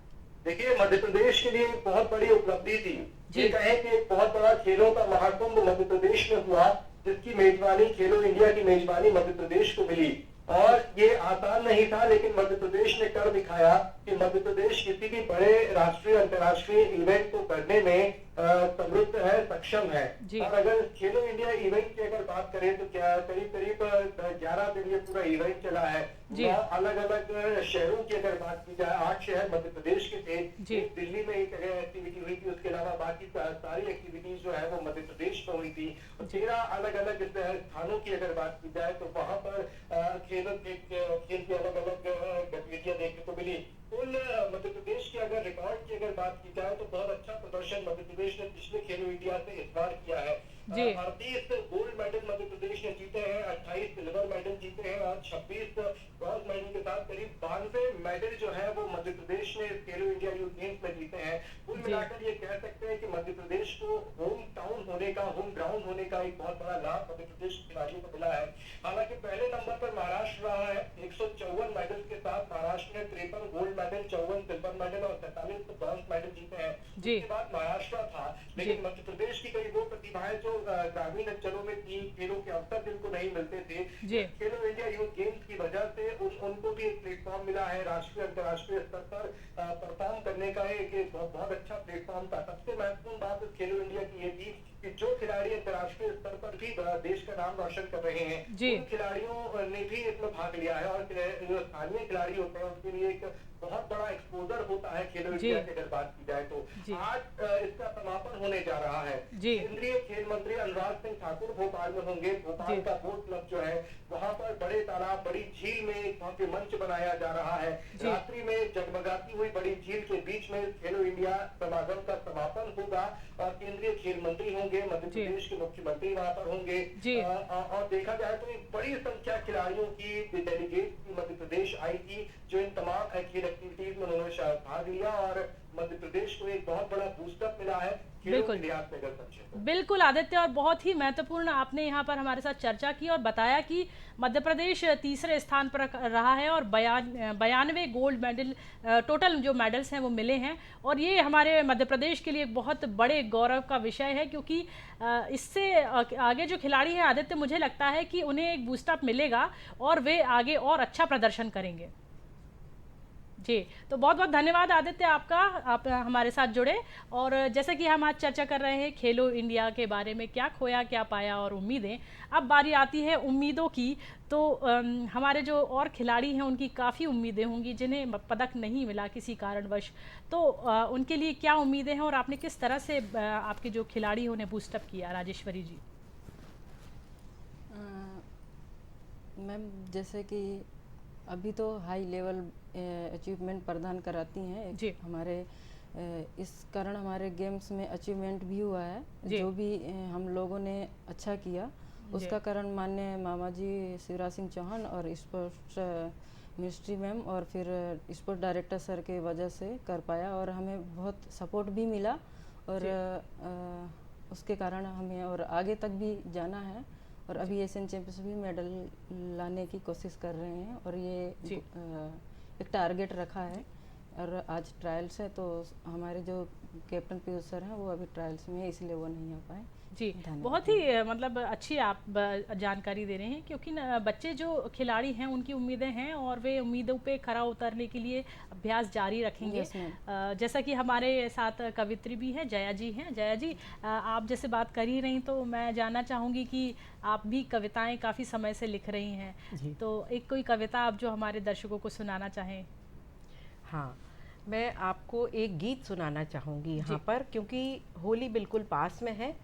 देखिए, मध्य प्रदेश के लिए एक बहुत बड़ी उपलब्धि थी। जी। ये कहें कि एक बहुत बड़ा खेलों का महाकुंभ मध्य प्रदेश में हुआ, जिसकी मेजबानी खेलो इंडिया की मेजबानी मध्य प्रदेश को मिली। और ये आसान नहीं था, लेकिन मध्य प्रदेश ने कर दिखाया कि मध्य प्रदेश किसी भी बड़े राष्ट्रीय अंतर्राष्ट्रीय इवेंट को करने में समृद्ध है, सक्षम है। और अगर खेलो इंडिया इवेंट की अगर बात करें तो क्या करीब करीब 11 दिन ये पूरा इवेंट चला है। अलग अलग शहरों की अगर बात की जाए, 8 शहर मध्य प्रदेश के थे, एक दिल्ली में एक एक्टिविटी हुई थी, उसके अलावा बाकी सारी एक्टिविटीज जो है वो मध्य प्रदेश में हुई थी। 13 अलग अलग स्थानों की अगर बात की जाए तो वहां पर खेल की अलग अलग गतिविधियां देखने को मिली। कुल मध्य प्रदेश के अगर रिकॉर्ड की अगर बात की जाए तो बहुत अच्छा प्रदर्शन मध्य प्रदेश ने पिछले खेलो इंडिया से इस बार किया है। 38 गोल्ड मेडल मध्य प्रदेश ने जीते हैं, 28 सिल्वर मेडल जीते हैं और 26 ब्रॉन्ज मेडल के साथ करीब 92 मेडल जो है वो मध्य प्रदेश ने खेलो इंडिया यूथ गेम्स में जीते हैं। कुल मिलाकर ये कह सकते हैं कि मध्य प्रदेश को होम टाउन होने का, होम ग्राउंड होने का एक बहुत बड़ा लाभ मध्य प्रदेश के खिलाड़ियों को मिला है। हालांकि पहले नंबर पर महाराष्ट्र रहा है 154 मेडल के साथ। महाराष्ट्र ने 53 गोल्ड मेडल, 54 सिल्वर मेडल और 47 ब्रॉन्ज मेडल जीते हैं। उसके बाद महाराष्ट्र था, लेकिन मध्य प्रदेश की कई वो प्रतिभाएं जो ग्रामीण अंचलों में थी, खेलों के अवसर जिनको नहीं मिलते थे, खेलो इंडिया यूथ गेम्स की वजह से उनको भी एक प्लेटफॉर्म मिला है राष्ट्रीय अंतर्राष्ट्रीय स्तर पर परफॉर्म करने का। एक बहुत अच्छा प्लेटफॉर्म था। सबसे महत्वपूर्ण बात इस खेलो इंडिया की ये थी कि जो खिलाड़ी अंतर्राष्ट्रीय स्तर पर भी देश का नाम रोशन कर रहे हैं, उन खिलाड़ियों ने भी इसमें भाग लिया है। और जो स्थानीय खिलाड़ी होते हैं उनके लिए एक बहुत बड़ा एक्सपोजर होता है खेलो इंडिया की अगर बात की जाए तो। आज इसका समापन होने जा रहा है। केंद्रीय खेल मंत्री अनुराग सिंह ठाकुर भोपाल में होंगे। भोपाल का बोट क्लब जो है वहाँ पर बड़े तालाब, बड़ी झील में एक भव्य मंच बनाया जा रहा है। रात्रि में जगमगाती हुई बड़ी झील के बीच में खेलो इंडिया समागम का समापन होगा और केंद्रीय खेल मंत्री होंगे, मध्य प्रदेश के मुख्यमंत्री वहाँ पर होंगे। और देखा जाए तो एक बड़ी संख्या खिलाड़ियों की डेलीगेट मध्य प्रदेश आई थी, जो इन तमाम खेल एक्टिविटीज में उन्होंने भाग लिया और मध्य प्रदेश को एक बहुत बड़ा बूस्टअप मिला है। बिल्कुल आदित्य, और बहुत ही महत्वपूर्ण आपने यहाँ पर हमारे साथ चर्चा की और बताया कि मध्य प्रदेश तीसरे स्थान पर रहा है और 92 गोल्ड मेडल टोटल जो मेडल्स हैं वो मिले हैं। और ये हमारे मध्य प्रदेश के लिए एक बहुत बड़े गौरव का विषय है, क्योंकि इससे आगे जो खिलाड़ी हैं आदित्य, मुझे लगता है कि उन्हें एक बूस्टअप मिलेगा और वे आगे और अच्छा प्रदर्शन करेंगे। जी, तो बहुत बहुत धन्यवाद आदित्य आपका, आप हमारे साथ जुड़े। और जैसे कि हम आज चर्चा कर रहे हैं खेलो इंडिया के बारे में, क्या खोया क्या पाया और उम्मीदें। अब बारी आती है उम्मीदों की। तो हमारे जो और खिलाड़ी हैं उनकी काफ़ी उम्मीदें होंगी जिन्हें पदक नहीं मिला किसी कारणवश, तो उनके लिए क्या उम्मीदें हैं और आपने किस तरह से आपके जो खिलाड़ी हैं उन्हें बूस्टअप किया। राजेश्वरी जी। मैम, जैसे कि अभी तो हाई लेवल अचीवमेंट प्रदान कराती हैं हमारे, इस कारण हमारे गेम्स में अचीवमेंट भी हुआ है। जो भी हम लोगों ने अच्छा किया उसका कारण माननीय मामा जी शिवराज सिंह चौहान और स्पोर्ट्स मिनिस्ट्री मैम और फिर स्पोर्ट्स डायरेक्टर सर के वजह से कर पाया, और हमें बहुत सपोर्ट भी मिला और उसके कारण हमें और आगे तक भी जाना है। और अभी एशियन चैंपियनशिप में मेडल लाने की कोशिश कर रहे हैं और ये एक टारगेट रखा है। और आज ट्रायल्स है तो हमारे जो कैप्टन पीयूष सर हैं वो अभी ट्रायल्स में है, इसलिए वो नहीं आ पाए। जी, बहुत ही मतलब अच्छी आप जानकारी दे रहे हैं, क्योंकि बच्चे जो खिलाड़ी हैं उनकी उम्मीदें हैं और वे उम्मीदों पे खरा उतरने के लिए अभ्यास जारी रखेंगे। जैसा कि हमारे साथ कवित्री भी हैं, जया जी हैं। जया जी, आप जैसे बात कर ही रही तो मैं जानना चाहूँगी कि आप भी कविताएं काफ़ी समय से लिख रही हैं, तो एक कोई कविता आप जो हमारे दर्शकों को सुनाना चाहें। हाँ, मैं आपको एक गीत सुनाना चाहूँगी यहाँ पर, क्योंकि होली बिल्कुल पास में है,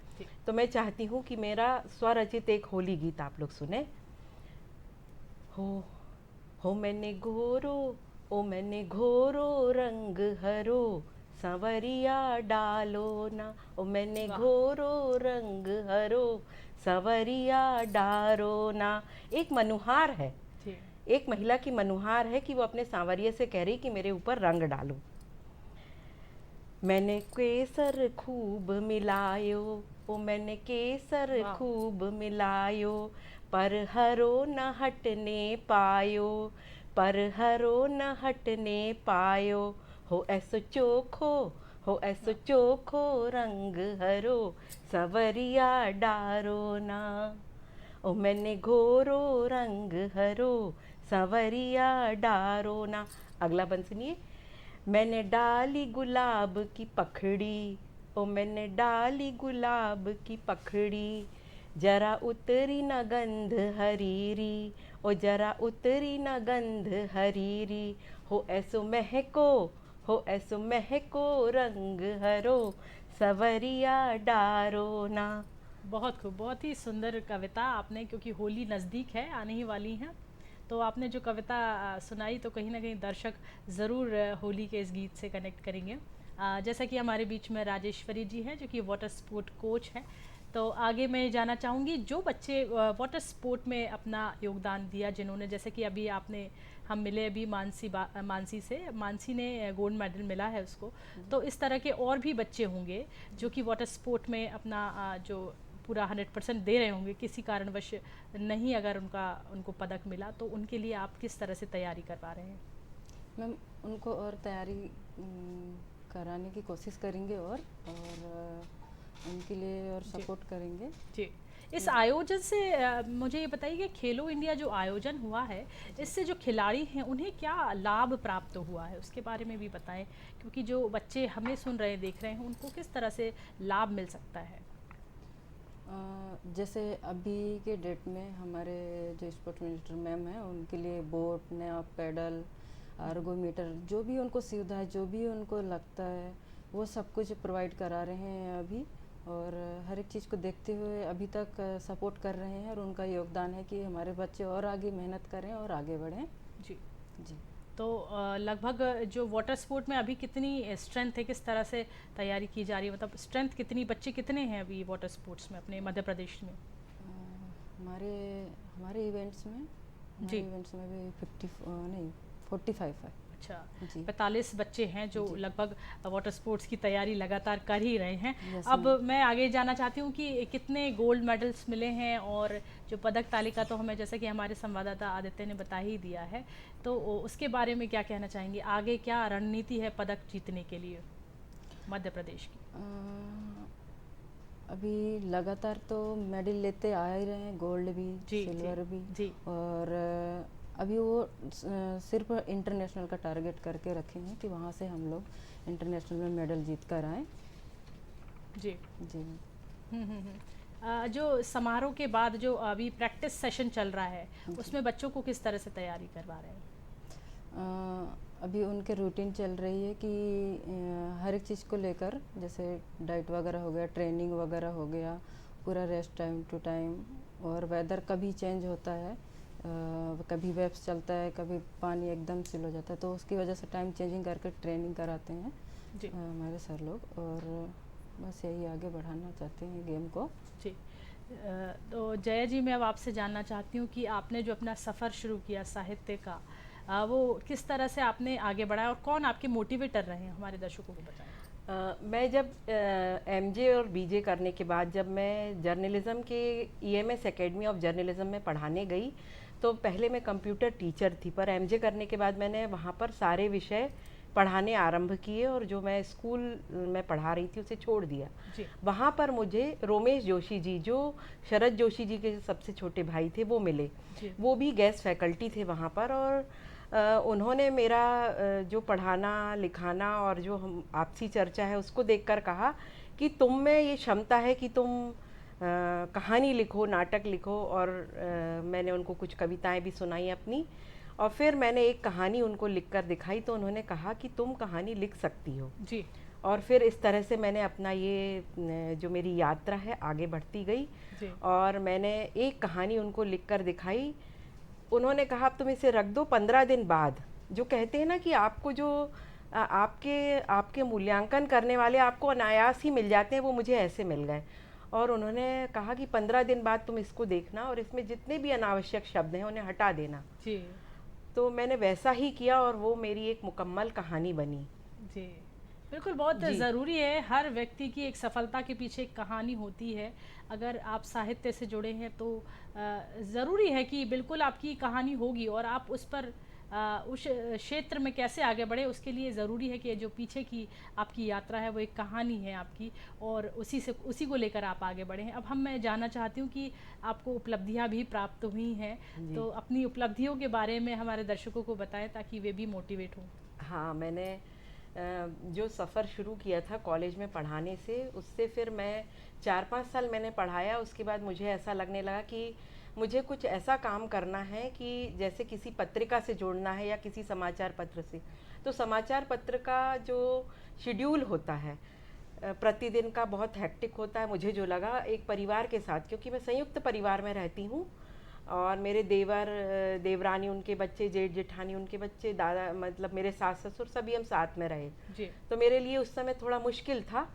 तो मैं चाहती हूँ कि मेरा स्वरचित एक होली गीत आप लोग सुने। हो मैंने घोरो, ओ मैंने घोरो रंग हरो, संवरिया डालो ना, ओ मैंने घोरो रंग हरो, संवरिया डारो ना। एक मनुहार है, एक महिला की मनुहार है कि वो अपने सांवरिये से कह रही कि मेरे ऊपर रंग डालो। मैंने केसर खूब मिलायो, ओ मैंने केसर खूब मिलायो, पर हरो न हटने पायो, पर हरो न हटने पायो। हो ऐसो चोखो, हो ऐसो चोखो रंग हरो, सवरिया डारो ना। ओ मैंने घोरो रंग हरो, सवरिया डारो ना। अगला बंद सुनिए। मैंने डाली गुलाब की पखड़ी, ओ मैंने डाली गुलाब की पखड़ी, जरा उतरी न गंध हरीरी, ओ जरा उतरी न गंध हरीरी। हो ऐसो महको, हो ऐसो महको रंग हरो, सवरिया डारो ना। बहुत खूब, बहुत ही सुंदर कविता आपने, क्योंकि होली नज़दीक है, आने ही वाली है, तो आपने जो कविता सुनाई तो कहीं ना कहीं दर्शक ज़रूर होली के इस गीत से कनेक्ट करेंगे। जैसा कि हमारे बीच में राजेश्वरी जी हैं जो कि वाटर स्पोर्ट कोच हैं, तो आगे मैं जानना चाहूँगी जो बच्चे वाटर स्पोर्ट में अपना योगदान दिया, जिन्होंने, जैसे कि अभी आपने, हम मिले अभी मानसी से, मानसी ने गोल्ड मेडल मिला है उसको, तो इस तरह के और भी बच्चे होंगे जो कि वाटर स्पोर्ट में अपना जो पूरा 100% दे रहे होंगे, किसी कारणवश नहीं अगर उनको पदक मिला, तो उनके लिए आप किस तरह से तैयारी करवा रहे हैं? मैम उनको और तैयारी कराने की कोशिश करेंगे और उनके लिए और सपोर्ट करेंगे जी। इस आयोजन से मुझे ये बताइए कि खेलो इंडिया जो आयोजन हुआ है, इससे जो खिलाड़ी हैं उन्हें क्या लाभ प्राप्त हुआ है, उसके बारे में भी बताएं, क्योंकि जो बच्चे हमें सुन रहे हैं, देख रहे हैं, उनको किस तरह से लाभ मिल सकता है? जैसे अभी के डेट में हमारे जो स्पोर्ट्स मिनिस्टर मैम हैं उनके लिए बोट, नया पैडल, आर्गोमीटर, जो भी उनको सुविधा है, जो भी उनको लगता है वो सब कुछ प्रोवाइड करा रहे हैं अभी, और हर एक चीज़ को देखते हुए अभी तक सपोर्ट कर रहे हैं, और उनका योगदान है कि हमारे बच्चे और आगे मेहनत करें और आगे बढ़ें। जी जी। तो लगभग जो वाटर स्पोर्ट में अभी कितनी स्ट्रेंथ है, किस तरह से तैयारी की जा रही है, मतलब स्ट्रेंथ कितनी, बच्चे कितने हैं अभी वाटर स्पोर्ट्स में अपने मध्य प्रदेश में? हमारे हमारे इवेंट्स में भी 45 है। अच्छा, 45 बच्चे हैं जो लगभग वाटर स्पोर्ट्स की तैयारी लगातार कर ही रहे हैं। अब मैं आगे जानना चाहती हूँ कि कितने गोल्ड मेडल्स मिले हैं, और जो पदक तालिका तो हमें, जैसा कि हमारे संवाददाता आदित्य ने बता ही दिया है, तो उसके बारे में क्या कहना चाहेंगे? आगे क्या रणनीति है पदक जीतने के लिए मध्य प्रदेश की? अभी लगातार तो मेडल लेते आ ही रहे हैं, गोल्ड भी, सिल्वर भी, और अभी वो सिर्फ इंटरनेशनल का टारगेट करके रखे हैं कि वहाँ से हम लोग इंटरनेशनल में मेडल जीत कर आएँ। जी जी। जो समारोह के बाद जो अभी प्रैक्टिस सेशन चल रहा है, उसमें बच्चों को किस तरह से तैयारी करवा रहे हैं? अभी उनके रूटीन चल रही है कि हर एक चीज़ को लेकर, जैसे डाइट वगैरह हो गया, ट्रेनिंग वगैरह हो गया, पूरा रेस्ट टाइम टू टाइम, और वेदर कभी चेंज होता है, कभी वेव्स चलता है, कभी पानी एकदम चिल हो जाता है, तो उसकी वजह से टाइम चेंजिंग करके ट्रेनिंग कराते हैं हमारे सर लोग, और बस यही आगे बढ़ाना चाहते हैं गेम को। जी। तो जया जी, मैं अब आपसे जानना चाहती हूँ कि आपने जो अपना सफ़र शुरू किया साहित्य का, वो किस तरह से आपने आगे बढ़ाया, और कौन आपके मोटिवेटर रहे हैं, हमारे दर्शकों को बताएं। मैं जब एमजे और बीजे करने के बाद जब मैं जर्नलिज़्म के ईएमएस एकेडमी ऑफ जर्नलिज़्म में पढ़ाने गई, तो पहले मैं कंप्यूटर टीचर थी, पर एमजे करने के बाद मैंने वहाँ पर सारे विषय पढ़ाने आरंभ किए, और जो मैं स्कूल में पढ़ा रही थी उसे छोड़ दिया। वहाँ पर मुझे रोमेश जोशी जी, जो शरद जोशी जी के सबसे छोटे भाई थे, वो मिले। वो भी गेस्ट फैकल्टी थे वहाँ पर, और उन्होंने मेरा जो पढ़ाना लिखाना और जो हम आपसी चर्चा है उसको देखकर कहा कि तुम में ये क्षमता है कि तुम कहानी लिखो, नाटक लिखो, और मैंने उनको कुछ कविताएं भी सुनाई अपनी, और फिर मैंने एक कहानी उनको लिखकर दिखाई तो उन्होंने कहा कि तुम कहानी लिख सकती हो जी। और फिर इस तरह से मैंने अपना ये जो मेरी यात्रा है आगे बढ़ती गई जी। और मैंने एक कहानी उनको लिखकर दिखाई। उन्होंने कहा अब तुम इसे रख दो, 15 दिन बाद जो कहते हैं ना कि आपको जो आपके मूल्यांकन करने वाले आपको अनायास ही मिल जाते हैं, वो मुझे ऐसे मिल गए। और उन्होंने कहा कि 15 दिन बाद तुम इसको देखना और इसमें जितने भी अनावश्यक शब्द हैं उन्हें हटा देना। जी। तो मैंने वैसा ही किया और वो मेरी एक मुकम्मल कहानी बनी। जी बिल्कुल, बहुत ज़रूरी है। हर व्यक्ति की एक सफलता के पीछे एक कहानी होती है। अगर आप साहित्य से जुड़े हैं तो ज़रूरी है कि बिल्कुल आपकी कहानी होगी और आप उस पर उस क्षेत्र में कैसे आगे बढ़े उसके लिए ज़रूरी है कि जो पीछे की आपकी यात्रा है वो एक कहानी है आपकी और उसी को लेकर आप आगे बढ़े हैं। अब मैं जानना चाहती हूँ कि आपको उपलब्धियाँ भी प्राप्त हुई हैं, तो अपनी उपलब्धियों के बारे में हमारे दर्शकों को बताएं ताकि वे भी मोटिवेट हों। हाँ, मैंने जो सफ़र शुरू किया था कॉलेज में पढ़ाने से, उससे फिर मैं 4-5 साल मैंने पढ़ाया। उसके बाद मुझे ऐसा लगने लगा कि मुझे कुछ ऐसा काम करना है कि जैसे किसी पत्रिका से जोड़ना है या किसी समाचार पत्र से। तो समाचार पत्र का जो शेड्यूल होता है प्रतिदिन का बहुत हेक्टिक होता है। मुझे जो लगा एक परिवार के साथ, क्योंकि मैं संयुक्त परिवार में रहती हूँ और मेरे देवर देवरानी उनके बच्चे, जेठ जेठानी उनके बच्चे, दादा मतलब मेरे सास ससुर सभी हम साथ में रहे जी। तो मेरे लिए उस समय थोड़ा मुश्किल था।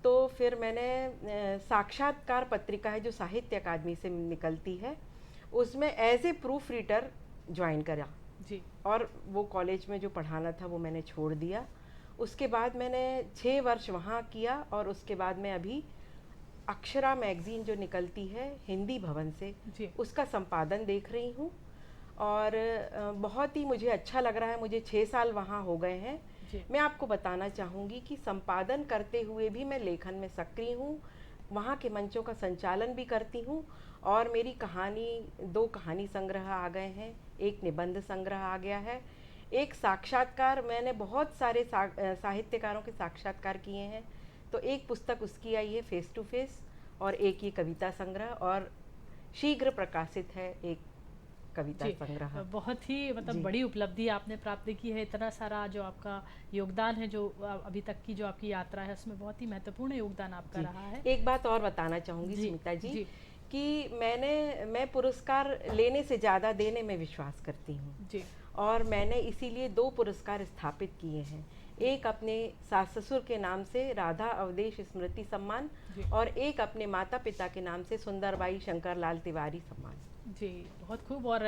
तो फिर मैंने साक्षात्कार पत्रिका है जो साहित्य अकादमी से निकलती है, उसमें as a proof reader join करा जी। और वो कॉलेज में जो पढ़ाना था वो मैंने छोड़ दिया। उसके बाद मैंने 6 वर्ष वहाँ किया और उसके बाद मैं अभी अक्षरा मैगज़ीन जो निकलती है हिंदी भवन से जी। उसका संपादन देख रही हूँ और बहुत ही मुझे अच्छा लग रहा है। मुझे 6 साल वहाँ हो गए हैं। मैं आपको बताना चाहूँगी कि संपादन करते हुए भी मैं लेखन में सक्रिय हूँ, वहाँ के मंचों का संचालन भी करती हूँ और मेरी 2 कहानी संग्रह आ गए हैं, एक निबंध संग्रह आ गया है, एक साक्षात्कार, मैंने बहुत सारे साहित्यकारों के साक्षात्कार किए हैं तो एक पुस्तक उसकी आई है फेस टू फेस और एक ये कविता संग्रह और शीघ्र प्रकाशित है एक कविता संग्रह। बहुत ही मतलब बड़ी उपलब्धि आपने प्राप्त की है। इतना सारा जो आपका योगदान है, जो अभी तक की जो आपकी यात्रा है उसमें बहुत ही महत्वपूर्ण योगदान आपका रहा है। एक बात और बताना चाहूँगी स्मिता जी कि मैं पुरस्कार लेने से ज़्यादा देने में विश्वास करती हूँ जी। और मैंने इसीलिए 2 पुरस्कार स्थापित किए हैं। एक अपने सास ससुर के नाम से राधा अवधेश स्मृति सम्मान और एक अपने माता पिता के नाम से सुंदरबाई शंकर लाल तिवारी सम्मान। जी, बहुत खूब। और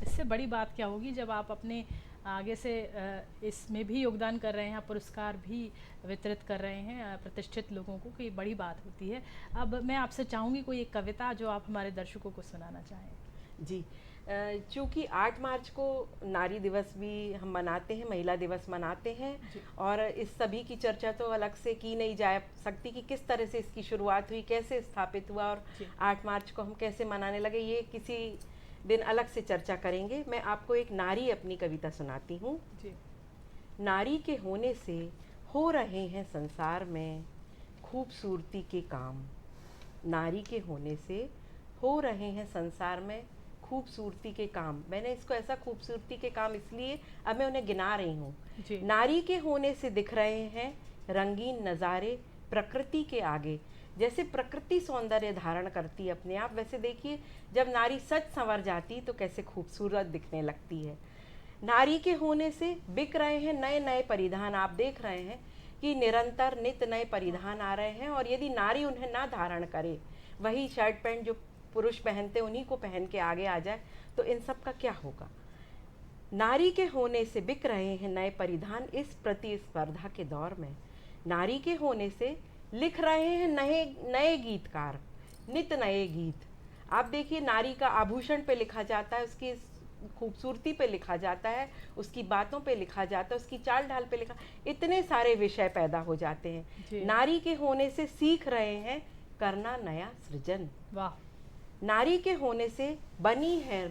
इससे बड़ी बात क्या होगी जब आप अपने आगे से इसमें भी योगदान कर रहे हैं, पुरस्कार भी वितरित कर रहे हैं प्रतिष्ठित लोगों को, कि बड़ी बात होती है। अब मैं आपसे चाहूँगी कोई एक कविता जो आप हमारे दर्शकों को सुनाना चाहें। जी, चूँकि 8 मार्च को नारी दिवस भी हम मनाते हैं, महिला दिवस मनाते हैं और इस सभी की चर्चा तो अलग से की नहीं जा सकती कि किस तरह से इसकी शुरुआत हुई, कैसे स्थापित हुआ और 8 मार्च को हम कैसे मनाने लगे, ये किसी दिन अलग से चर्चा करेंगे। मैं आपको एक नारी अपनी कविता सुनाती हूँ। नारी के होने से हो रहे हैं संसार में खूबसूरती के काम। नारी के होने से हो रहे हैं संसार में खूबसूरती के काम। मैंने इसको ऐसा खूबसूरती के काम इसलिए अब मैं उन्हें गिना रही हूँ। नारी के होने से दिख रहे हैं रंगीन नज़ारे प्रकृति के आगे। जैसे प्रकृति सौंदर्य धारण करती है अपने आप, वैसे देखिए जब नारी सच संवर जाती तो कैसे खूबसूरत दिखने लगती है। नारी के होने से बिक रहे हैं नए नए परिधान। आप देख रहे हैं कि निरंतर नित नए परिधान आ रहे हैं और यदि नारी उन्हें ना धारण करे, वही शर्ट पैंट जो पुरुष पहनते उन्हीं को पहन के आगे आ जाए, तो इन सब का क्या होगा। नारी के होने से बिक रहे हैं नए परिधान इस प्रतिस्पर्धा के दौर में। नारी के होने से लिख रहे हैं नए गीतकार, नित नए गीत। आप देखिए नारी का आभूषण पे लिखा जाता है, उसकी खूबसूरती पे लिखा जाता है, उसकी बातों पे लिखा जाता है, उसकी चाल ढाल पे लिखा, इतने सारे विषय पैदा हो जाते हैं। नारी के होने से सीख रहे हैं करना नया सृजन। वाह। नारी के होने से बनी है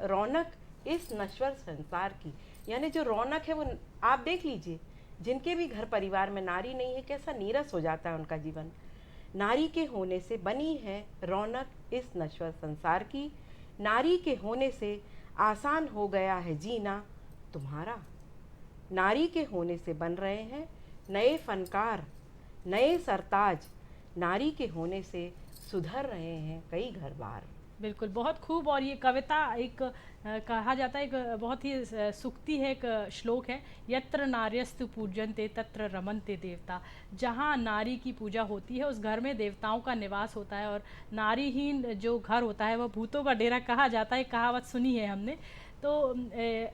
रौनक इस नश्वर संसार की। यानी जो रौनक है वो आप देख लीजिए, जिनके भी घर परिवार में नारी नहीं है कैसा नीरस हो जाता है उनका जीवन। नारी के होने से बनी है रौनक इस नश्वर संसार की। नारी के होने से आसान हो गया है जीना तुम्हारा। नारी के होने से बन रहे हैं नए फनकार, नए सरताज, नारी के होने से सुधर रहे हैं कई घर बार। बिल्कुल, बहुत खूब। और ये कविता एक कहा जाता है, एक बहुत ही सूक्ति है, एक श्लोक है, यत्र नार्यस्तु पूज्यन्ते तत्र रमन्ते देवता। जहाँ नारी की पूजा होती है उस घर में देवताओं का निवास होता है, और नारीहीन जो घर होता है वह भूतों का डेरा कहा जाता है। कहावत सुनी है हमने। तो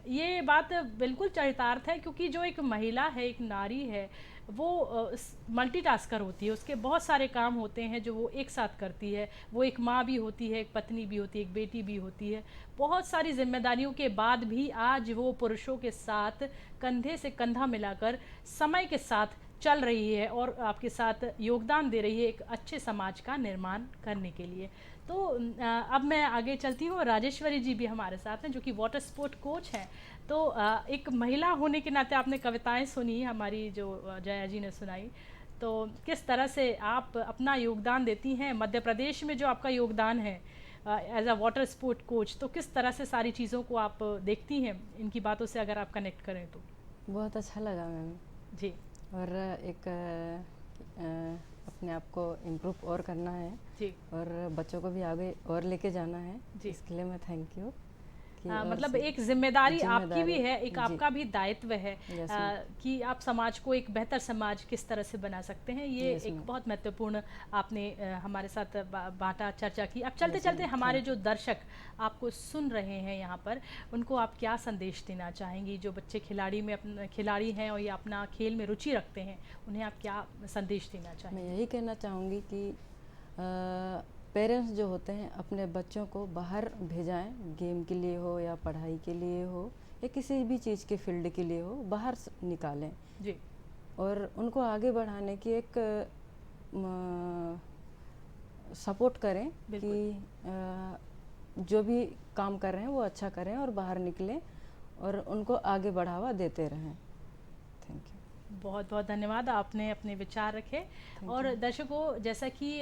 ये बात बिल्कुल चरितार्थ है, क्योंकि जो एक महिला है, एक नारी है, वो मल्टीटास्कर होती है। उसके बहुत सारे काम होते हैं जो वो एक साथ करती है। वो एक माँ भी होती है, एक पत्नी भी होती है, एक बेटी भी होती है। बहुत सारी जिम्मेदारियों के बाद भी आज वो पुरुषों के साथ कंधे से कंधा मिलाकर समय के साथ चल रही है और आपके साथ योगदान दे रही है एक अच्छे समाज का निर्माण करने के लिए। तो अब मैं आगे चलती हूँ। राजेश्वरी जी भी हमारे साथ हैं, जो कि वाटर स्पोर्ट कोच हैं। तो एक महिला होने के नाते आपने कविताएं सुनी, हमारी जो जया जी ने सुनाई, तो किस तरह से आप अपना योगदान देती हैं मध्य प्रदेश में, जो आपका योगदान है as a water sport coach, तो किस तरह से सारी चीज़ों को आप देखती हैं? इनकी बातों से अगर आप कनेक्ट करें तो। बहुत अच्छा लगा मैम जी। और एक अपने आप को इम्प्रूव और करना है जी। और बच्चों को भी आगे और लेके जाना है जी। इसके लिए मैं थैंक यू। मतलब एक जिम्मेदारी आपकी भी है, एक आपका भी दायित्व है कि आप समाज को एक बेहतर समाज किस तरह से बना सकते हैं। ये एक बहुत महत्वपूर्ण आपने हमारे साथ बांटा, चर्चा की। अब चलते चलते हमारे जो दर्शक आपको सुन रहे हैं यहाँ पर, उनको आप क्या संदेश देना चाहेंगी? जो बच्चे खिलाड़ी हैं और ये अपना खेल में रुचि रखते हैं, उन्हें आप क्या संदेश देना चाहेंगे? मैं यही कहना चाहूँगी कि पेरेंट्स जो होते हैं अपने बच्चों को बाहर भेजाएं, गेम के लिए हो या पढ़ाई के लिए हो या किसी भी चीज़ के फील्ड के लिए हो, बाहर निकालें जी। और उनको आगे बढ़ाने की एक सपोर्ट करें कि जो भी काम कर रहे हैं वो अच्छा करें और बाहर निकलें और उनको आगे बढ़ावा देते रहें। Thank you. बहुत बहुत धन्यवाद, आपने अपने विचार रखे। और दर्शकों, जैसा कि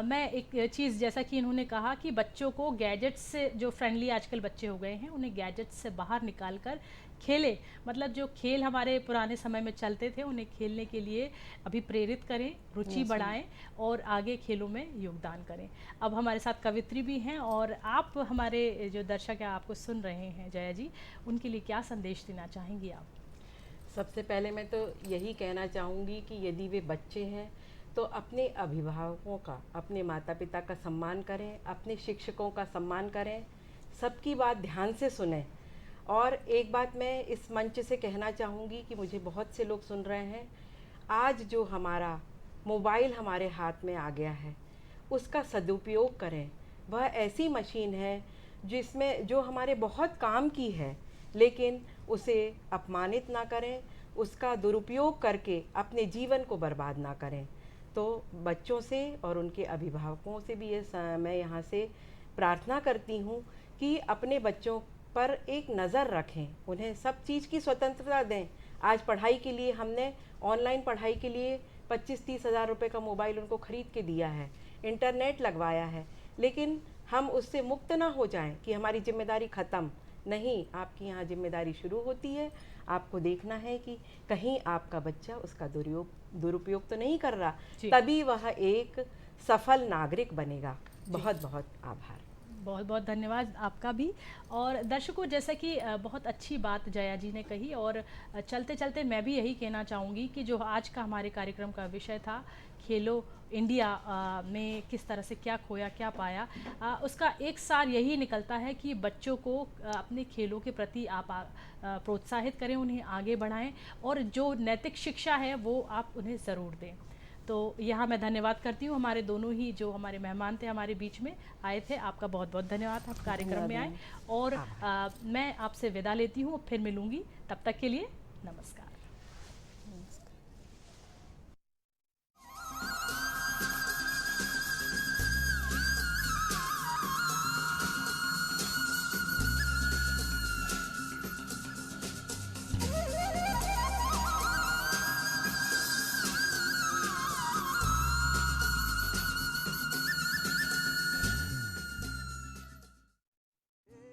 मैं एक चीज़, जैसा कि इन्होंने कहा कि बच्चों को गैजेट्स से, जो फ्रेंडली आजकल बच्चे हो गए हैं, उन्हें गैजेट्स से बाहर निकाल कर खेलें। मतलब जो खेल हमारे पुराने समय में चलते थे, उन्हें खेलने के लिए अभी प्रेरित करें, रुचि बढ़ाएं और आगे खेलों में योगदान करें। अब हमारे साथ कवित्री भी हैं और आप, हमारे जो दर्शक हैं आपको सुन रहे हैं, जया जी, उनके लिए क्या संदेश देना चाहेंगी आप? सबसे पहले मैं तो यही कहना चाहूँगी कि यदि वे बच्चे हैं तो अपने अभिभावकों का, अपने माता पिता का सम्मान करें, अपने शिक्षकों का सम्मान करें, सबकी बात ध्यान से सुनें। और एक बात मैं इस मंच से कहना चाहूँगी कि मुझे बहुत से लोग सुन रहे हैं, आज जो हमारा मोबाइल हमारे हाथ में आ गया है उसका सदुपयोग करें। वह ऐसी मशीन है जिसमें जो हमारे बहुत काम की है, लेकिन उसे अपमानित ना करें, उसका दुरुपयोग करके अपने जीवन को बर्बाद ना करें। तो बच्चों से और उनके अभिभावकों से भी मैं यहाँ से प्रार्थना करती हूँ कि अपने बच्चों पर एक नज़र रखें, उन्हें सब चीज़ की स्वतंत्रता दें। आज पढ़ाई के लिए हमने ऑनलाइन पढ़ाई के लिए 25-30 हज़ार रुपये का मोबाइल उनको ख़रीद के दिया है, इंटरनेट लगवाया है, लेकिन हम उससे मुक्त ना हो जाएं कि हमारी जिम्मेदारी ख़त्म। नहीं, आपकी यहाँ जिम्मेदारी शुरू होती है। आपको देखना है कि कहीं आपका बच्चा उसका दुरुपयोग तो नहीं कर रहा, तभी वह एक सफल नागरिक बनेगा। बहुत बहुत आभार। बहुत बहुत धन्यवाद आपका भी। और दर्शकों, जैसा कि बहुत अच्छी बात जया जी ने कही, और चलते चलते मैं भी यही कहना चाहूँगी कि जो आज का हमारे कार्यक्रम का विषय था, खेलो इंडिया में किस तरह से क्या खोया क्या पाया, उसका एक सार यही निकलता है कि बच्चों को अपने खेलों के प्रति आप प्रोत्साहित करें, उन्हें आगे बढ़ाएं और जो नैतिक शिक्षा है वो आप उन्हें ज़रूर दें। तो यहाँ मैं धन्यवाद करती हूँ, हमारे दोनों ही जो हमारे मेहमान थे, हमारे बीच में आए थे, आपका बहुत बहुत धन्यवाद, आप कार्यक्रम में आए। और मैं आपसे विदा लेती हूँ, फिर मिलूँगी, तब तक के लिए नमस्कार।